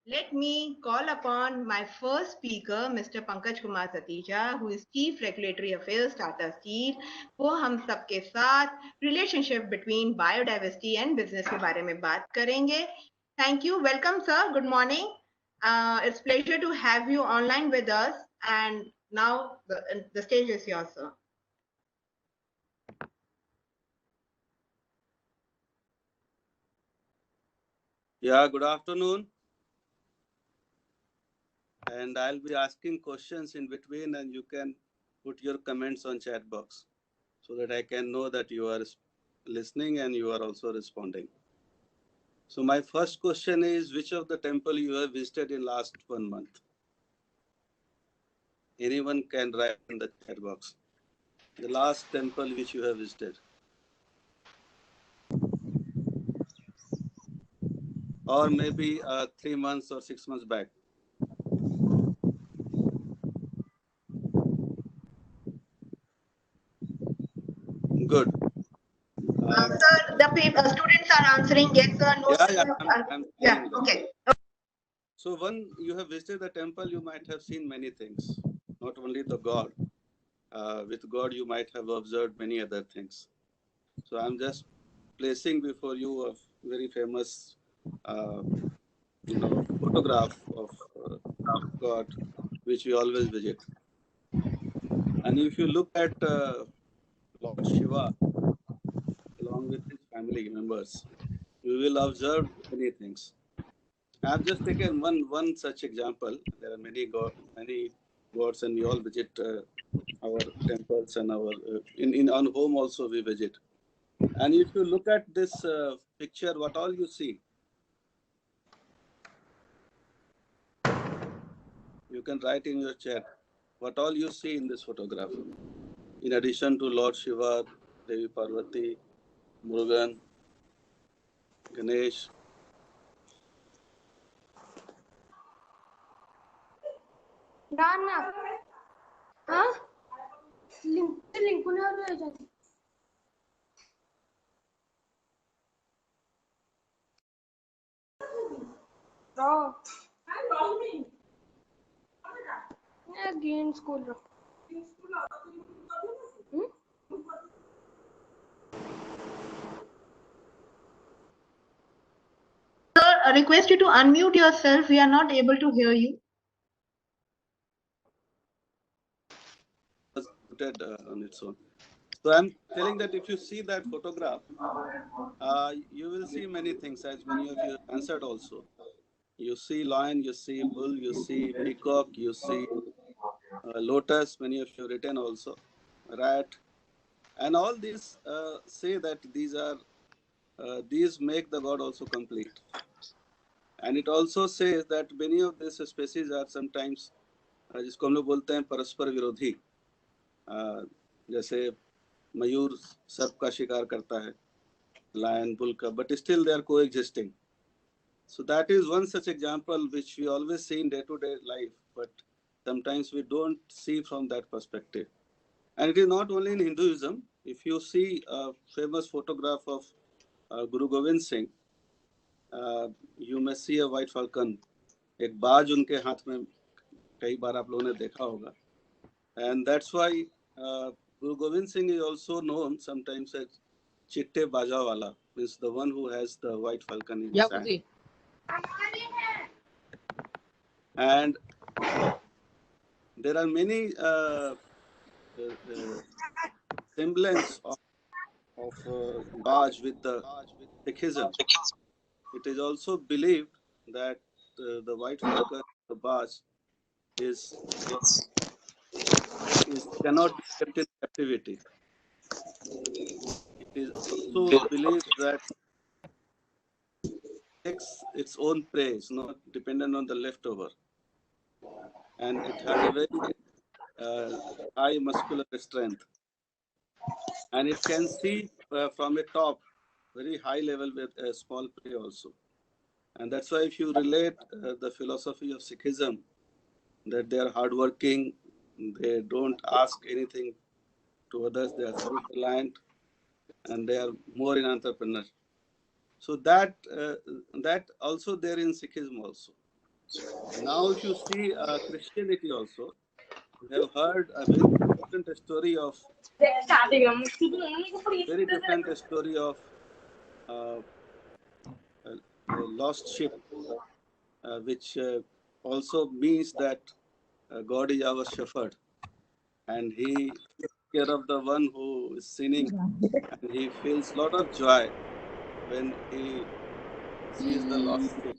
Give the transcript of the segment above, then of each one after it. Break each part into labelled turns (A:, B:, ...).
A: Let me call upon my first speaker, Mr. Pankaj Kumar Satija, who is Chief Regulatory Affairs, Tata Steel. वो हम सबके साथ relationship between biodiversity and business के बारे में बात करेंगे. Thank you. Welcome, sir. Good morning. It's pleasure to have you online with us. And now the stage is yours, sir.
B: Yeah, good afternoon. And I'll be asking questions in between, and you can put your comments on chat box so that I can know that you are listening and you are also responding. So my first question is, which of the temple you have visited in last 1 month? Anyone can write in the chat box. The last temple which you have visited. Or maybe 3 months or 6 months back. Good.
A: Sir, the students are answering yes or no.
B: Yeah, I'm
A: okay.
B: So when you have visited the temple, you might have seen many things, not only the God. With God, you might have observed many other things. So I'm just placing before you a very famous, photograph of God, which we always visit. And if you look at Lord Shiva, along with his family members, you will observe many things. I've just taken one such example. There are many gods, and we all visit our temples and our in on home also we visit. And if you look at this picture, what all you see, you can write in your chat what all you see in this photograph. In addition to Lord Shiva, Devi Parvati, Murugan, Ganesh.
C: Rana. Huh? Link Bro. Again school.
A: Sir, I request you to unmute yourself. We are not able to hear you.
B: On its own. So I'm telling that if you see that photograph, you will see many things, as many of you answered also. You see lion, you see bull, you see peacock, you see lotus, many of you written also, rat. And all these say that these make the God also complete. And it also says that many of these species are sometimes जिसको हम लोग बोलते हैं परस्पर विरोधी, जैसे मयूर सर्प का शिकार करता है, lion bull का, but still they are coexisting. So that is one such example which we always see in day-to-day life, but sometimes we don't see from that perspective. And it is not only in Hinduism. If you see a famous photograph of Guru Gobind Singh, you may see a white falcon. एक बाज उनके हाथ में कई बार आप लोगों ने देखा होगा. And that's why Guru Gobind Singh is also known sometimes as Chitte Bajawala, means the one who has the white falcon in his hand. And there are many semblance of Baj with the Sikhism. It is also believed that the white falcon, the Baj, cannot be kept in captivity. It is also believed that it takes its own prey, it's not dependent on the leftover. And it has a very high muscular strength. And it can see from a top, very high level with a small prey also. And that's why if you relate the philosophy of Sikhism, that they are hardworking, they don't ask anything to others, they are self-reliant, and they are more in entrepreneur. So that also there in Sikhism also. Now, if you see Christianity also, we have heard a very different story of uh, a lost sheep, which also means that God is our shepherd, and He takes care of the one who is sinning, and He feels a lot of joy when He sees the lost sheep.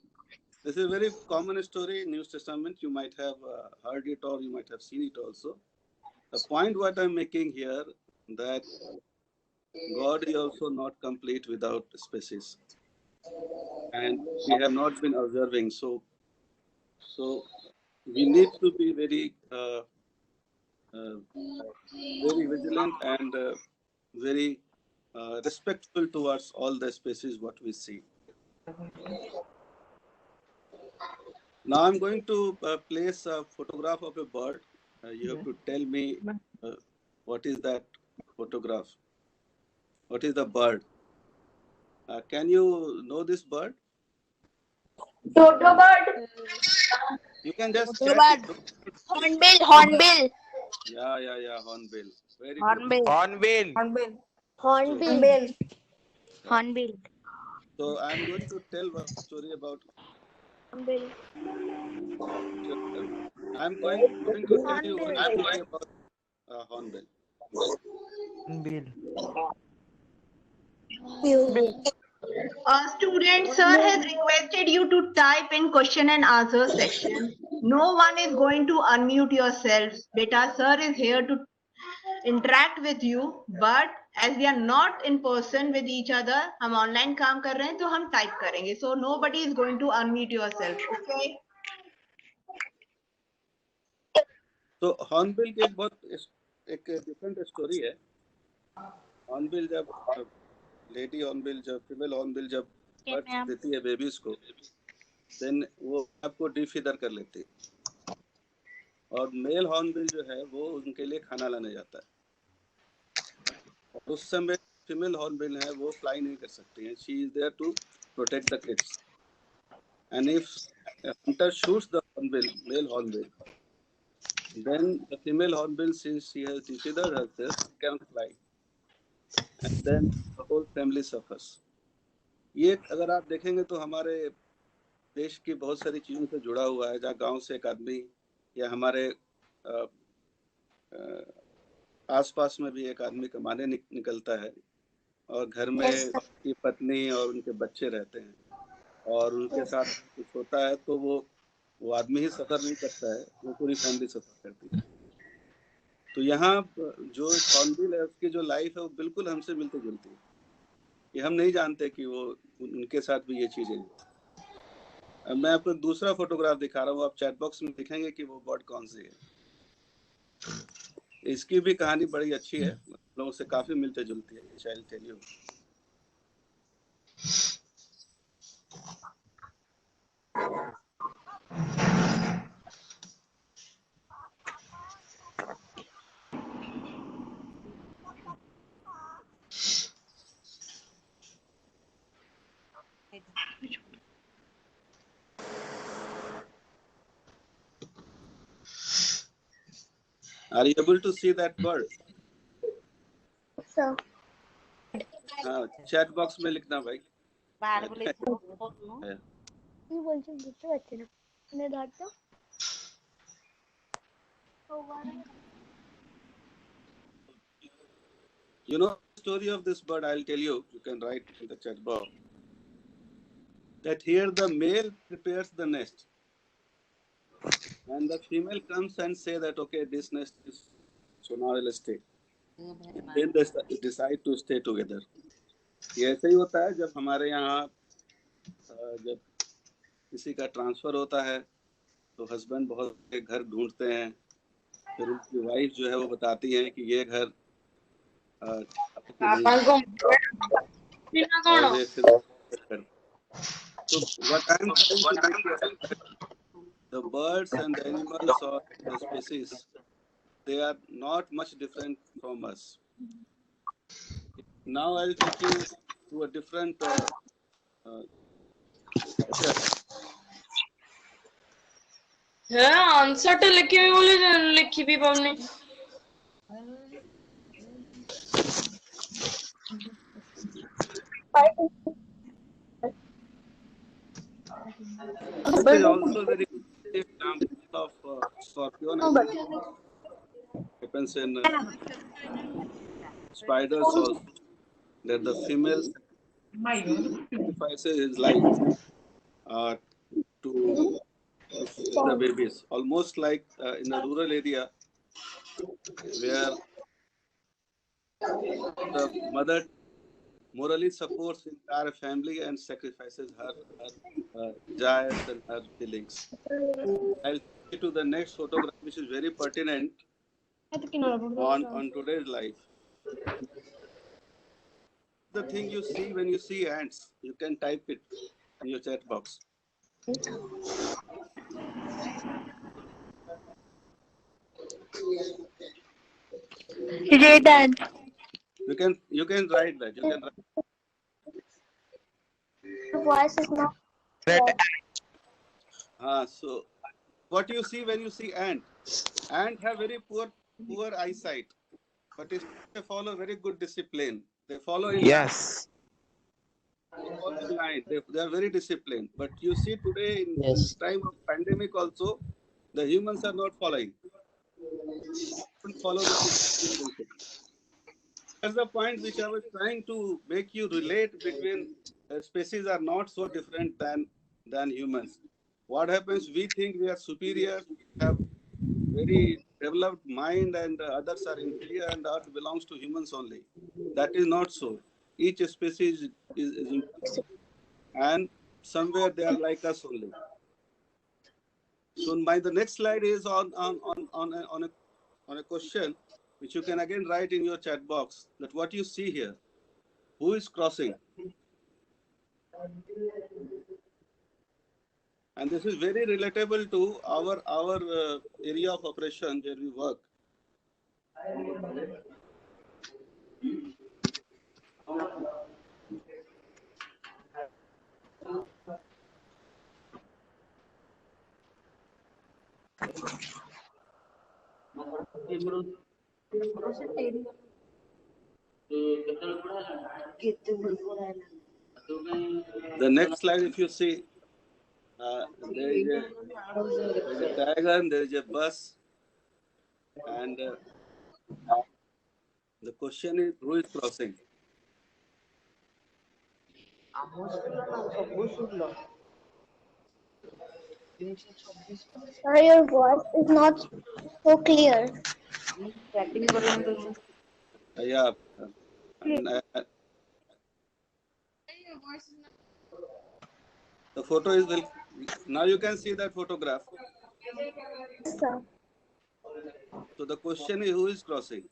B: This is a very common story in New Testament. You might have heard it or you might have seen it also. The point what I'm making here, that God is also not complete without species, and we have not been observing. So we need to be very vigilant and very respectful towards all the species what we see. Now I'm going to place a photograph of a bird. You have to tell me what is that photograph? What is the bird? Can you know this bird?
C: Dodo bird.
B: You can just
D: Dodo
B: chat
D: bird.
B: it.
D: Hornbill, hornbill.
B: Yeah, hornbill. Very good.
D: Hornbill.
E: Hornbill.
C: Hornbill.
D: Hornbill.
B: Yeah.
D: Hornbill.
B: So I'm going to tell one story about.
D: Hornbill.
B: I'm going to tell you one story about hornbill.
A: Student, sir has requested you to type in question and answer section. No one is going to unmute yourselves. Beta, sir is here to interact with you, but as we are not in person with each other, हम online काम कर रहे हैं तो हम type करेंगे. So nobody is going to unmute yourself. Okay?
B: तो hornbill की एक डिफरेंट स्टोरी है. हॉर्नबिल जब लेडी हॉर्नबिल जब फीमेल हॉर्नबिल जब बर्थ देती है बेबीज को, देन वो आपको डिफीदर कर लेती है, और मेल हॉर्नबिल जो है वो उनके लिए खाना लाने जाता है. और उस समय फीमेल हॉर्नबिल है वो फ्लाई नहीं कर सकती है. She is there to protect the kids, and if hunter shoots the hornbill, male hornbill, then the female hornbill, since she has defeated herself, can fly, and then the whole family suffers. ये अगर आप देखेंगे तो हमारे देश की बहुत सारी चीजों से जुड़ा हुआ है, जहाँ गांव से एक आदमी या हमारे आसपास में भी एक आदमी कमाने निकलता है, और घर में उसकी पत्नी और उनके बच्चे रहते हैं, और उनके साथ कुछ होता है तो वो आदमी ही सफर नहीं करता है, वो पूरी फैमिली सफर करती है. तो यहाँ जो हॉर्नबिल है उसकी जो लाइफ है वो बिल्कुल हमसे मिलती जुलती है. ये हम नहीं जानते कि वो उनके साथ भी ये चीजें हैं. अब मैं आपको दूसरा फोटोग्राफ दिखा रहा हूँ. आप चैट बॉक्स में दिखेंगे कि वो बर्ड कौन सी है. इसकी भी कहानी बड़ी अच्छी है, लोगों से काफी मिलते जुलती है. I tell you. Are you able to see that bird?
D: So.
B: Chat box में लिखना भाई. You know the story of this bird? I'll tell you. You can write in the chat box. That here the male prepares the nest, and the female comes and say that okay, this nest is so now I'll stay. Then they decide to stay together. ये ऐसे ही होता है जब हमारे यहाँ जब किसी का ट्रांसफर होता है तो हस्बैंड बहुत घर ढूंढते हैं, फिर उनकी वाइफ जो है वो बताती है कि ये घर So what I'm trying to say, the birds and the animals or the species, they are not much different from us. Now I'll take you to a different
E: হ্যাঁ আনসারটা লিখে বলে লিখিবি পাবনি
B: This is also very good example of scorpion. Happens in spiders also. That the female sacrifices his life to the babies, almost like in a rural area where the mother morally supports the entire family and sacrifices her desires and her feelings. I'll take you to the next photograph, which is very pertinent on today's life. The thing you see when you see ants, you can type it in your chat box.
D: Red ant.
B: You can write that. You can write.
D: Voice is not.
B: So what you see when you see ant have very poor eyesight, but they follow very good discipline. They follow in
F: Yes.
B: line. They are very disciplined. But you see today in
F: Yes.
B: time of pandemic also, the humans are not following. Don't follow the principle. That's the point which I was trying to make you relate between species are not so different than humans. What happens? We think we are superior, have very developed mind, and others are inferior, and Earth belongs to humans only. That is not so. Each species is important, and somewhere they are like us only. So the next slide is on a question which you can again write in your chat box, that what you see here, who is crossing? And this is very relatable to our area of operation where we work. The next slide, if you see, there is a diagram, there is a bus, and the question is, who is crossing?
D: Sorry, your voice is not so clear.
B: Yeah. The photo is now you can see that photograph.
D: Sir.
B: So the question is, who is crossing?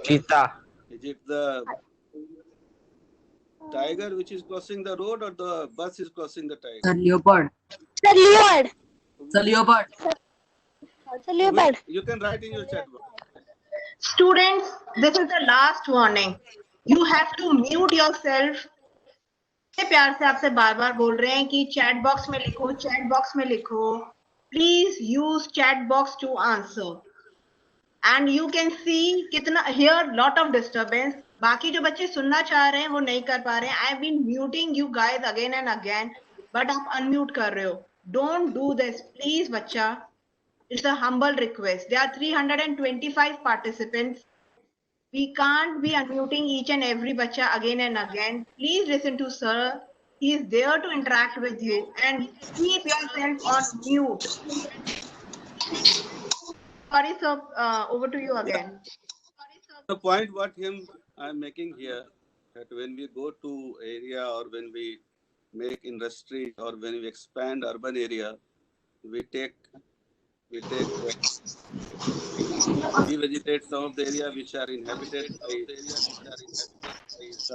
F: Cheetah.
B: Is it the tiger which is crossing the road, or the bus is crossing the tiger?
G: The leopard.
D: The leopard.
G: The leopard.
D: The leopard.
B: You can write in your chat box.
A: Students, this is the last warning. You have to mute yourself. प्यार से आपसे बार-बार बोल रहे हैं कि chat box में लिखो, चैट बॉक्स में लिखो. Please use chat box to answer. And you can see कितना here lot of disturbance. बाकी जो बच्चे सुनना चाह रहे हैं वो नहीं कर पा रहे हैं. I have been muting you guys again and again, but आप unmute कर रहे हो. Don't do this, please, बच्चा. It's a humble request. There are 325 participants. We can't be unmuting each and every bacha again and again. Please listen to sir. He is there to interact with you, and keep yourself on mute. Sorry, sir. Over to you again.
B: The point what I'm making here, that when we go to area, or when we make industry, or when we expand urban area, we vegetate some of the area which are inhabited by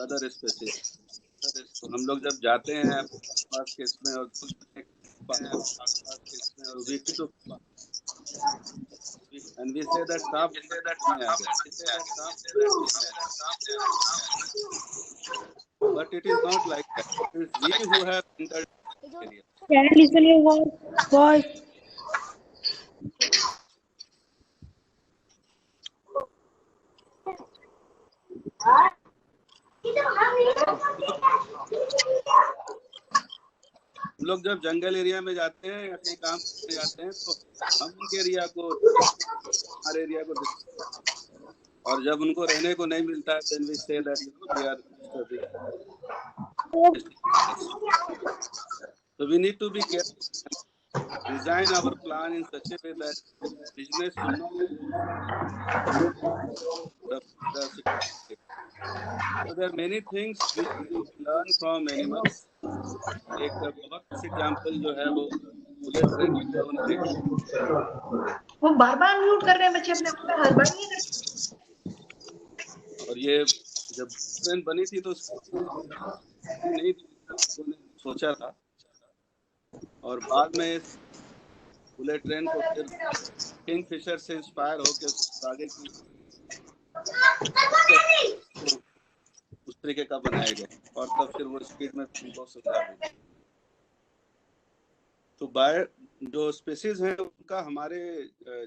B: other species. तो हम लोग जब जाते हैं पास के इसमें, और and we say that सांप में आ गया, but it is not like that. It is we who have entered the area.
C: Can I listen your voice?
B: हम लोग जब जंगल एरिया में जाते हैं या कहीं काम करने जाते हैं तो हम उनके एरिया को, हमारे एरिया को, और जब उनको रहने को नहीं मिलता है then we say that they are disturbing. So we need to be careful, design our plan in such a way that business will not the situation. So there are many things which we learn from animals. एक बहुत example जो है वो bullet train का उन्होंने देखा,
A: वो बार बार mute कर रहे हैं बच्चे अपने आप को, हर बार ये करते
B: और ये जब ट्रेन बनी थी तो नहीं सोचा था, और बाद में बुलेट ट्रेन को फिर किंगफिशर से इंस्पायर होकर आगे की उस तरीके का बनाया गया, और तब फिर वो स्पीड में बहुत सुधार हुआ। तो बाय जो स्पीसीज हैं उनका हमारे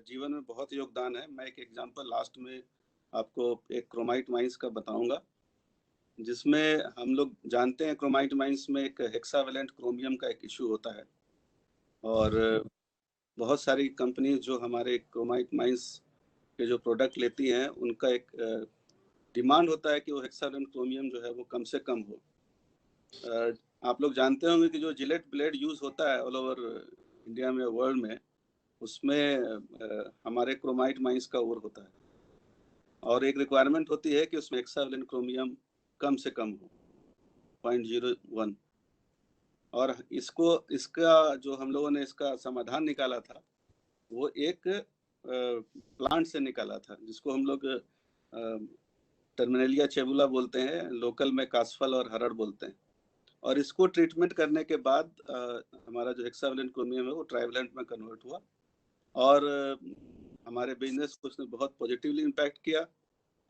B: जीवन में बहुत योगदान है। मैं एक एग्जांपल लास्ट में आपको एक क्रोमाइट माइंस का बताऊंगा, जिसमें हम लोग जानते हैं क्रोमाइट माइंस में एक हेक्सावेलेंट क्रोमियम का एक इशू होता है, और बहुत सारी कंपनी जो हमारे क्रोमाइट माइंस के जो प्रोडक्ट लेती हैं उनका एक डिमांड होता है कि वो हेक्सावेलेंट क्रोमियम जो है वो कम से कम हो। आप लोग जानते होंगे कि जो जिलेट ब्लेड यूज़ होता है ऑल ओवर इंडिया में, वर्ल्ड में, उसमें हमारे क्रोमाइट माइंस का ओर होता है, और एक रिक्वायरमेंट होती है कि उसमें हेक्सावेलेंट क्रोमियम कम से कम हो 0.01, और इसका जो हम लोगों ने इसका समाधान निकाला था वो एक प्लांट से निकाला था, जिसको हम लोग टर्मिनेलिया चेबुला बोलते हैं, लोकल में कासफल और हरड़ बोलते हैं। और इसको ट्रीटमेंट करने के बाद हमारा जो हेक्सावेलेंट क्रोमियम है वो ट्राइवेलेंट में कन्वर्ट हुआ, और हमारे बिजनेस को उसने बहुत पॉजिटिवली इम्पैक्ट किया,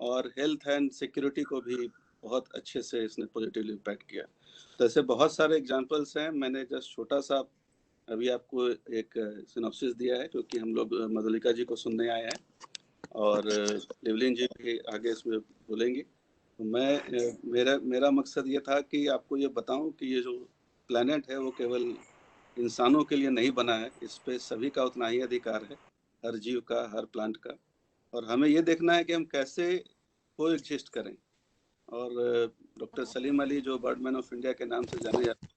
B: और हेल्थ एंड सिक्योरिटी को भी बहुत अच्छे से इसने पॉजिटिवली इम्पैक्ट किया। तो ऐसे बहुत सारे एग्जांपल्स हैं। मैंने जस्ट छोटा सा अभी आपको एक सिनॉप्सिस दिया है, क्योंकि हम लोग मधुलिका जी को सुनने आए हैं और लिवलिन जी भी आगे इसमें बोलेंगी। तो मेरा मकसद ये था कि आपको ये बताऊं कि ये जो प्लैनेट है वो केवल इंसानों के लिए नहीं बना है, इस पे सभी का उतना ही अधिकार है, हर जीव का, हर प्लांट का, और हमें ये देखना है कि हम कैसे को एग्जिस्ट करें। और डॉक्टर सलीम अली जो बर्डमैन ऑफ इंडिया के नाम से जाने जाते हैं,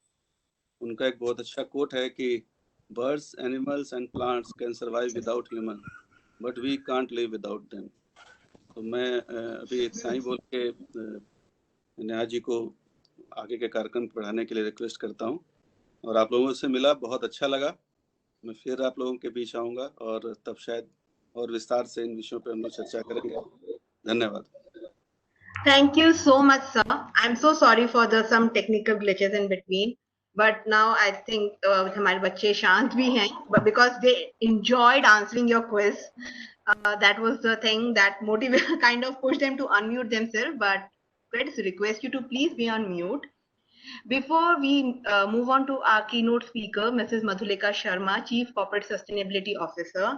B: उनका एक बहुत अच्छा कोट है कि birds, animals and plants can survive without human but we can't live without them. तो मैं अभी इतना ही बोल के नेहा जी को आगे के कार्यक्रम पढ़ाने के लिए रिक्वेस्ट करता हूँ, और आप लोगों से मिला बहुत अच्छा लगा। मैं फिर आप लोगों के बीच आऊँगा और तब शायद और विस्तार से इन विषयों पर हम लोग चर्चा करेंगे। धन्यवाद।
A: Thank you so much, sir. I'm so sorry for the some technical glitches in between, but now I think हमारे बच्चे शांत भी हैं, but because they enjoyed answering your quiz, that was the thing that motivated kind of pushed them to unmute themselves. But let's request you to please be on mute. Before we move on to our keynote speaker, Mrs. Madhulika Sharma, Chief Corporate Sustainability Officer,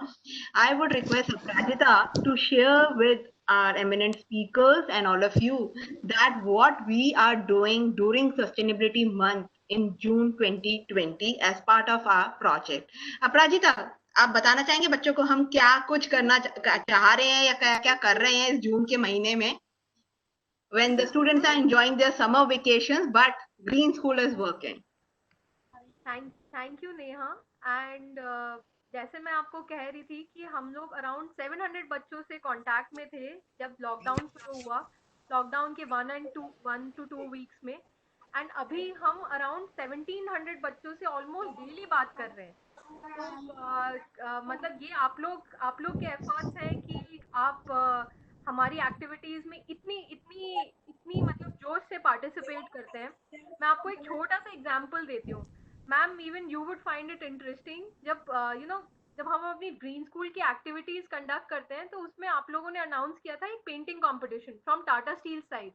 A: I would request Aprajita to share with our eminent speakers and all of you that what we are doing during Sustainability Month in June 2020 as part of our project. Aprajita, आप बताना चाहेंगे बच्चों को हम क्या कुछ करना चाह रहे हैं या क्या क्या कर रहे हैं इस जून के महीने में, when the students are enjoying their summer vacations but Green School is working.
F: Thank you Neha. And जैसे मैं आपको कह रही थी कि हम लोग अराउंड 700 बच्चों से कांटेक्ट में थे जब लॉकडाउन शुरू हुआ, लॉकडाउन के 1 to 2 वीक्स में, एंड अभी हम अराउंड 1700 बच्चों से ऑलमोस्ट डेली बात कर रहे हैं। तो मतलब ये आप लोग के एफर्ट्स हैं कि आप हमारी एक्टिविटीज में इतनी मतलब जोश से पार्टिसिपेट करते हैं। मैं आपको एक छोटा सा एग्जांपल देती हूँ ma'am, even you would find it interesting. जब हम अपनी ग्रीन स्कूल की एक्टिविटीज कंडक्ट करते हैं तो उसमें आप लोगों ने अनाउंस किया था एक painting competition from Tata steel side.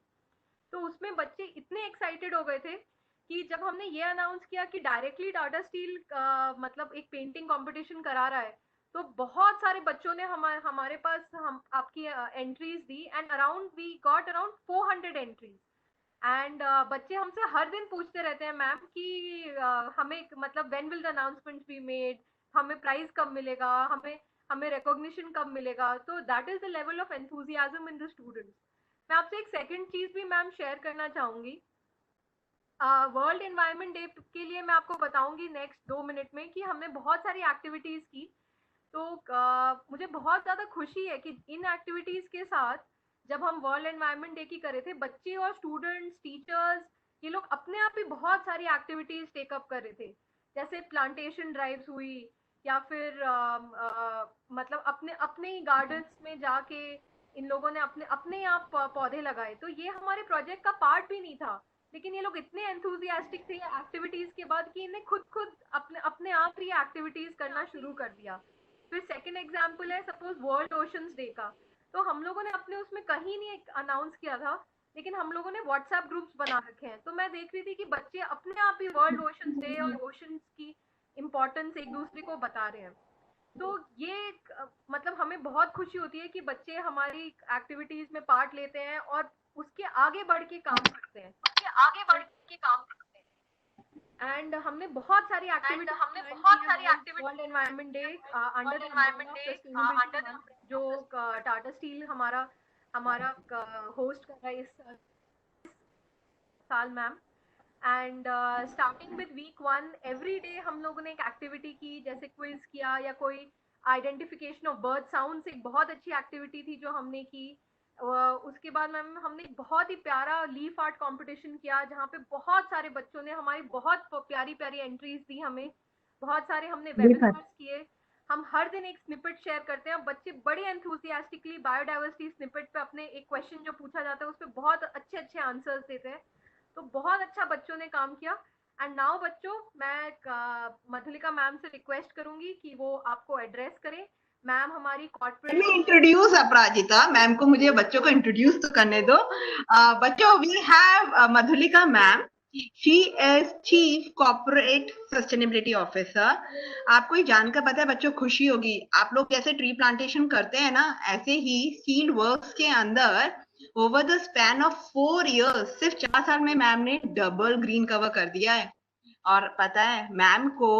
F: तो उसमें बच्चे इतने एक्साइटेड हो गए थे कि जब हमने ये अनाउंस किया कि डायरेक्टली टाटा स्टील मतलब एक पेंटिंग कंपटीशन करा रहा है, तो बहुत सारे बच्चों ने हमारे पास हम आपकी एंट्रीज दी and around we got around 400 entries and बच्चे हमसे हर दिन पूछते रहते हैं मैम कि हमें मतलब when will the announcement be made, हमें प्राइज कब मिलेगा, हमें रिकॉग्निशन कब मिलेगा. तो that is the level of enthusiasm in the students. मैं आपसे एक सेकंड चीज भी मैम शेयर करना चाहूंगी. वर्ल्ड एनवायरनमेंट डे के लिए मैं आपको बताऊंगी नेक्स्ट 2 मिनट में कि हमने बहुत सारी एक्टिविटीज की. तो मुझे बहुत ज़्यादा खुशी है कि इन एक्टिविटीज़ के साथ जब हम वर्ल्ड एनवायरनमेंट डे की करे थे, बच्चे और स्टूडेंट्स, टीचर्स, ये लोग अपने आप ही बहुत सारी एक्टिविटीज़ टेकअप कर रहे थे. जैसे प्लांटेशन ड्राइव्स हुई या फिर मतलब अपने अपने ही गार्डन्स में जाके इन लोगों ने अपने अपने आप पौधे लगाए. तो ये हमारे प्रोजेक्ट का पार्ट भी नहीं था, लेकिन ये लोग इतने एंथुजियास्टिक थे एक्टिविटीज़ के बाद कि इन्हें खुद अपने अपने आप ही एक्टिविटीज़ करना शुरू कर दिया. फिर सेकंड एग्जांपल है सपोज वर्ल्ड ओशंस डे का. तो हम लोगों ने अपने उसमें कहीं नहीं अनाउंस किया था, लेकिन हम लोगों ने व्हाट्सएप ग्रुप्स बना रखे हैं. तो मैं देख रही थी कि बच्चे अपने आप ही वर्ल्ड ओशंस डे और ओशंस की इम्पोर्टेंस एक दूसरे को बता रहे हैं. तो ये मतलब हमें बहुत खुशी होती है कि बच्चे हमारी एक्टिविटीज में पार्ट लेते हैं और उसके आगे बढ़ के काम करते हैं. एंड हमने बहुत सारी activities world environment day under the sustainability month जो टाटा स्टील हमारा हमारा होस्ट कर रहा है इस साल ma'am. And starting with week 1 every day हम लोगों ने एक एक्टिविटी की, जैसे क्विज किया या कोई आइडेंटिफिकेशन ऑफ बर्ड साउंड्स एक बहुत अच्छी एक्टिविटी थी जो हमने की. उसके बाद मैम हमने एक बहुत ही प्यारा लीफ आर्ट कंपटीशन किया जहाँ पे बहुत सारे बच्चों ने हमारी बहुत प्यारी प्यारी एंट्रीज दी हमें. बहुत सारे हमने वेबिनार्स किए. हम हर दिन एक स्निपेट शेयर करते हैं. बच्चे बड़े एंथुसियास्टिकली बायोडाइवर्सिटी स्निपेट पे अपने एक क्वेश्चन जो पूछा जाता है उस पर बहुत अच्छे अच्छे आंसर्स देते हैं. तो बहुत अच्छा बच्चों ने काम किया. एंड नाउ बच्चों मैं मधुलिका मैम से रिक्वेस्ट करूंगी कि वो आपको एड्रेस करें. मैम हमारी
A: Let
F: corporate
A: me introduce Aparajita ma'am को. मुझे बच्चों को इंट्रोड्यूस तो करने दो. बच्चों, we have Madhulika ma'am. She is chief corporate sustainability officer. आपको ये जानकर पता है बच्चों खुशी होगी, आप लोग जैसे ट्री प्लांटेशन करते हैं ना, ऐसे ही फील्ड वर्क्स के अंदर over the span of 4 years सिर्फ 4 साल में मैम ने डबल ग्रीन कवर कर दिया है. और पता है मैम को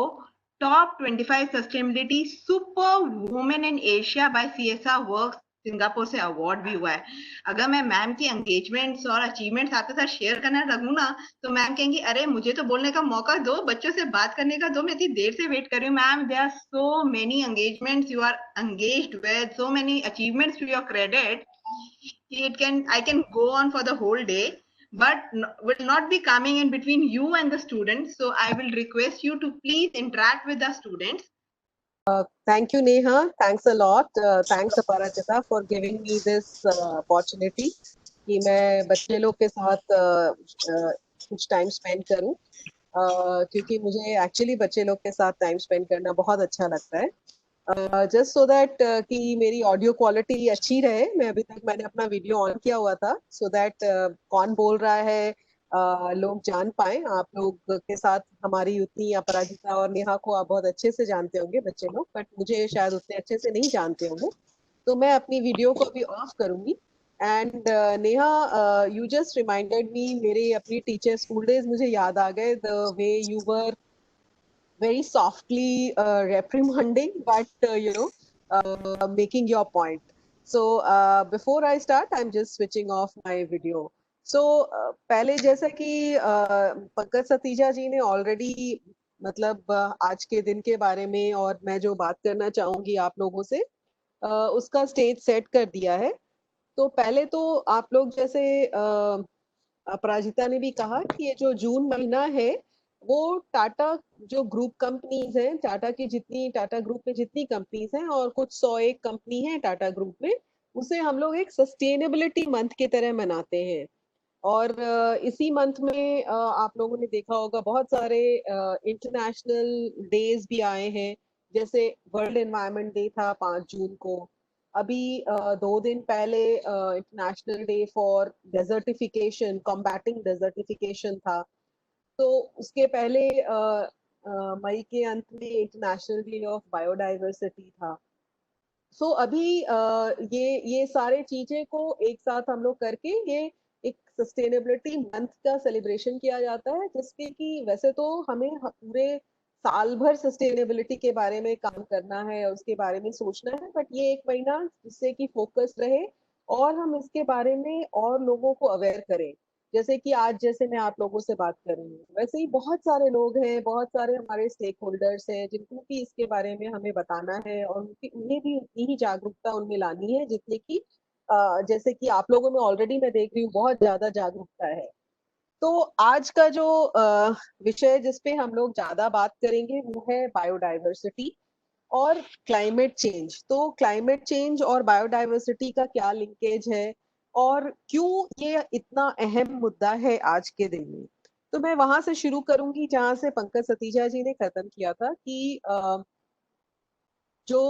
A: top 25 sustainability super women in Asia by CSR works Singapore से अवार्ड भी हुआ है. अगर मैं मैम की एंगेजमेंट्स और अचीवमेंट्स आपके साथ शेयर करना लगूं ना, तो मैम कहेंगी अरे मुझे तो बोलने का मौका दो, बच्चों से बात करने का दो, मैं इतनी देर से वेट कर रही हूँ. Ma'am, there are so many engagements you are engaged with, so many achievements to your credit. I can go on for the whole day, but will not be coming in between you and the students. So I will request you to please interact with the students.
G: Thank you, Neha. Thanks a lot. Thanks, Aparajita, for giving me this opportunity कि मैं बच्चे लोग के साथ कुछ time spend करूं, क्योंकि मुझे एक्चुअली बच्चे लोग के साथ टाइम स्पेंड करना बहुत अच्छा लगता है. जस्ट सो दैट कि मेरी ऑडियो क्वालिटी अच्छी रहे, मैंने अपना वीडियो ऑन किया हुआ था सो दैट कौन बोल रहा है लोग जान पाए. आप लोग के साथ हमारी उतनी अपराजिता और नेहा को आप बहुत अच्छे से जानते होंगे बच्चे लोग, बट मुझे शायद उतने अच्छे से नहीं जानते होंगे. तो मैं अपनी वीडियो को अभी ऑफ करूंगी. And Neha, you just reminded me, मेरे अपनी टीचर स्कूल डेज मुझे याद आ गए. The way you were very softly reprimanding, but making your point. So before I start, I'm just switching off my video. So पहले जैसा कि पंकज सतीजा जी ने already मतलब आज के दिन के बारे में और मैं जो बात करना चाहूंगी आप लोगों से उसका स्टेज सेट कर दिया है. तो पहले तो आप लोग जैसे अपराजिता ने भी कहा कि ये जो जून महीना है वो टाटा जो ग्रुप कंपनीज हैं, टाटा ग्रुप में जितनी कंपनीज हैं और कुछ 101 कंपनी है टाटा ग्रुप में, उसे हम लोग एक सस्टेनेबिलिटी मंथ की तरह मनाते हैं. और इसी मंथ में आप लोगों ने देखा होगा बहुत सारे इंटरनेशनल डेज भी आए हैं. जैसे वर्ल्ड एनवायरनमेंट डे था 5 जून को. अभी 2 दिन पहले international day for desertification, combating desertification था. तो उसके पहले मई के अंत में इंटरनेशनल डे ऑफ बायोडाइवर्सिटी था। सो अभी ये सारे चीजें को एक साथ हम लोग करके ये एक सस्टेनेबिलिटी मंथ का सेलिब्रेशन किया जाता है, जिसके कि वैसे तो हमें पूरे साल भर सस्टेनेबिलिटी के बारे में काम करना है और उसके बारे में सोचना है, बट ये एक महीना जिससे कि फोकस रहे और हम इसके बारे में और लोगों को अवेयर करें। जैसे कि आज जैसे मैं आप लोगों से बात कर रही हूँ, वैसे ही बहुत सारे लोग हैं, बहुत सारे हमारे स्टेक होल्डर्स हैं जिनको भी इसके बारे में हमें बताना है और उन्हें भी उतनी ही जागरूकता उनमें लानी है जितनी कि जैसे कि आप लोगों में ऑलरेडी मैं देख रही हूँ बहुत ज्यादा जागरूकता है। तो आज का जो विषय जिस पे हम लोग ज्यादा बात करेंगे वो है बायोडाइवर्सिटी और क्लाइमेट चेंज। तो क्लाइमेट चेंज और बायोडाइवर्सिटी का क्या लिंकेज है और क्यों ये इतना अहम मुद्दा है आज के दिन में। तो मैं वहां से शुरू करूंगी जहां से पंकज सतीजा जी ने खत्म किया था कि जो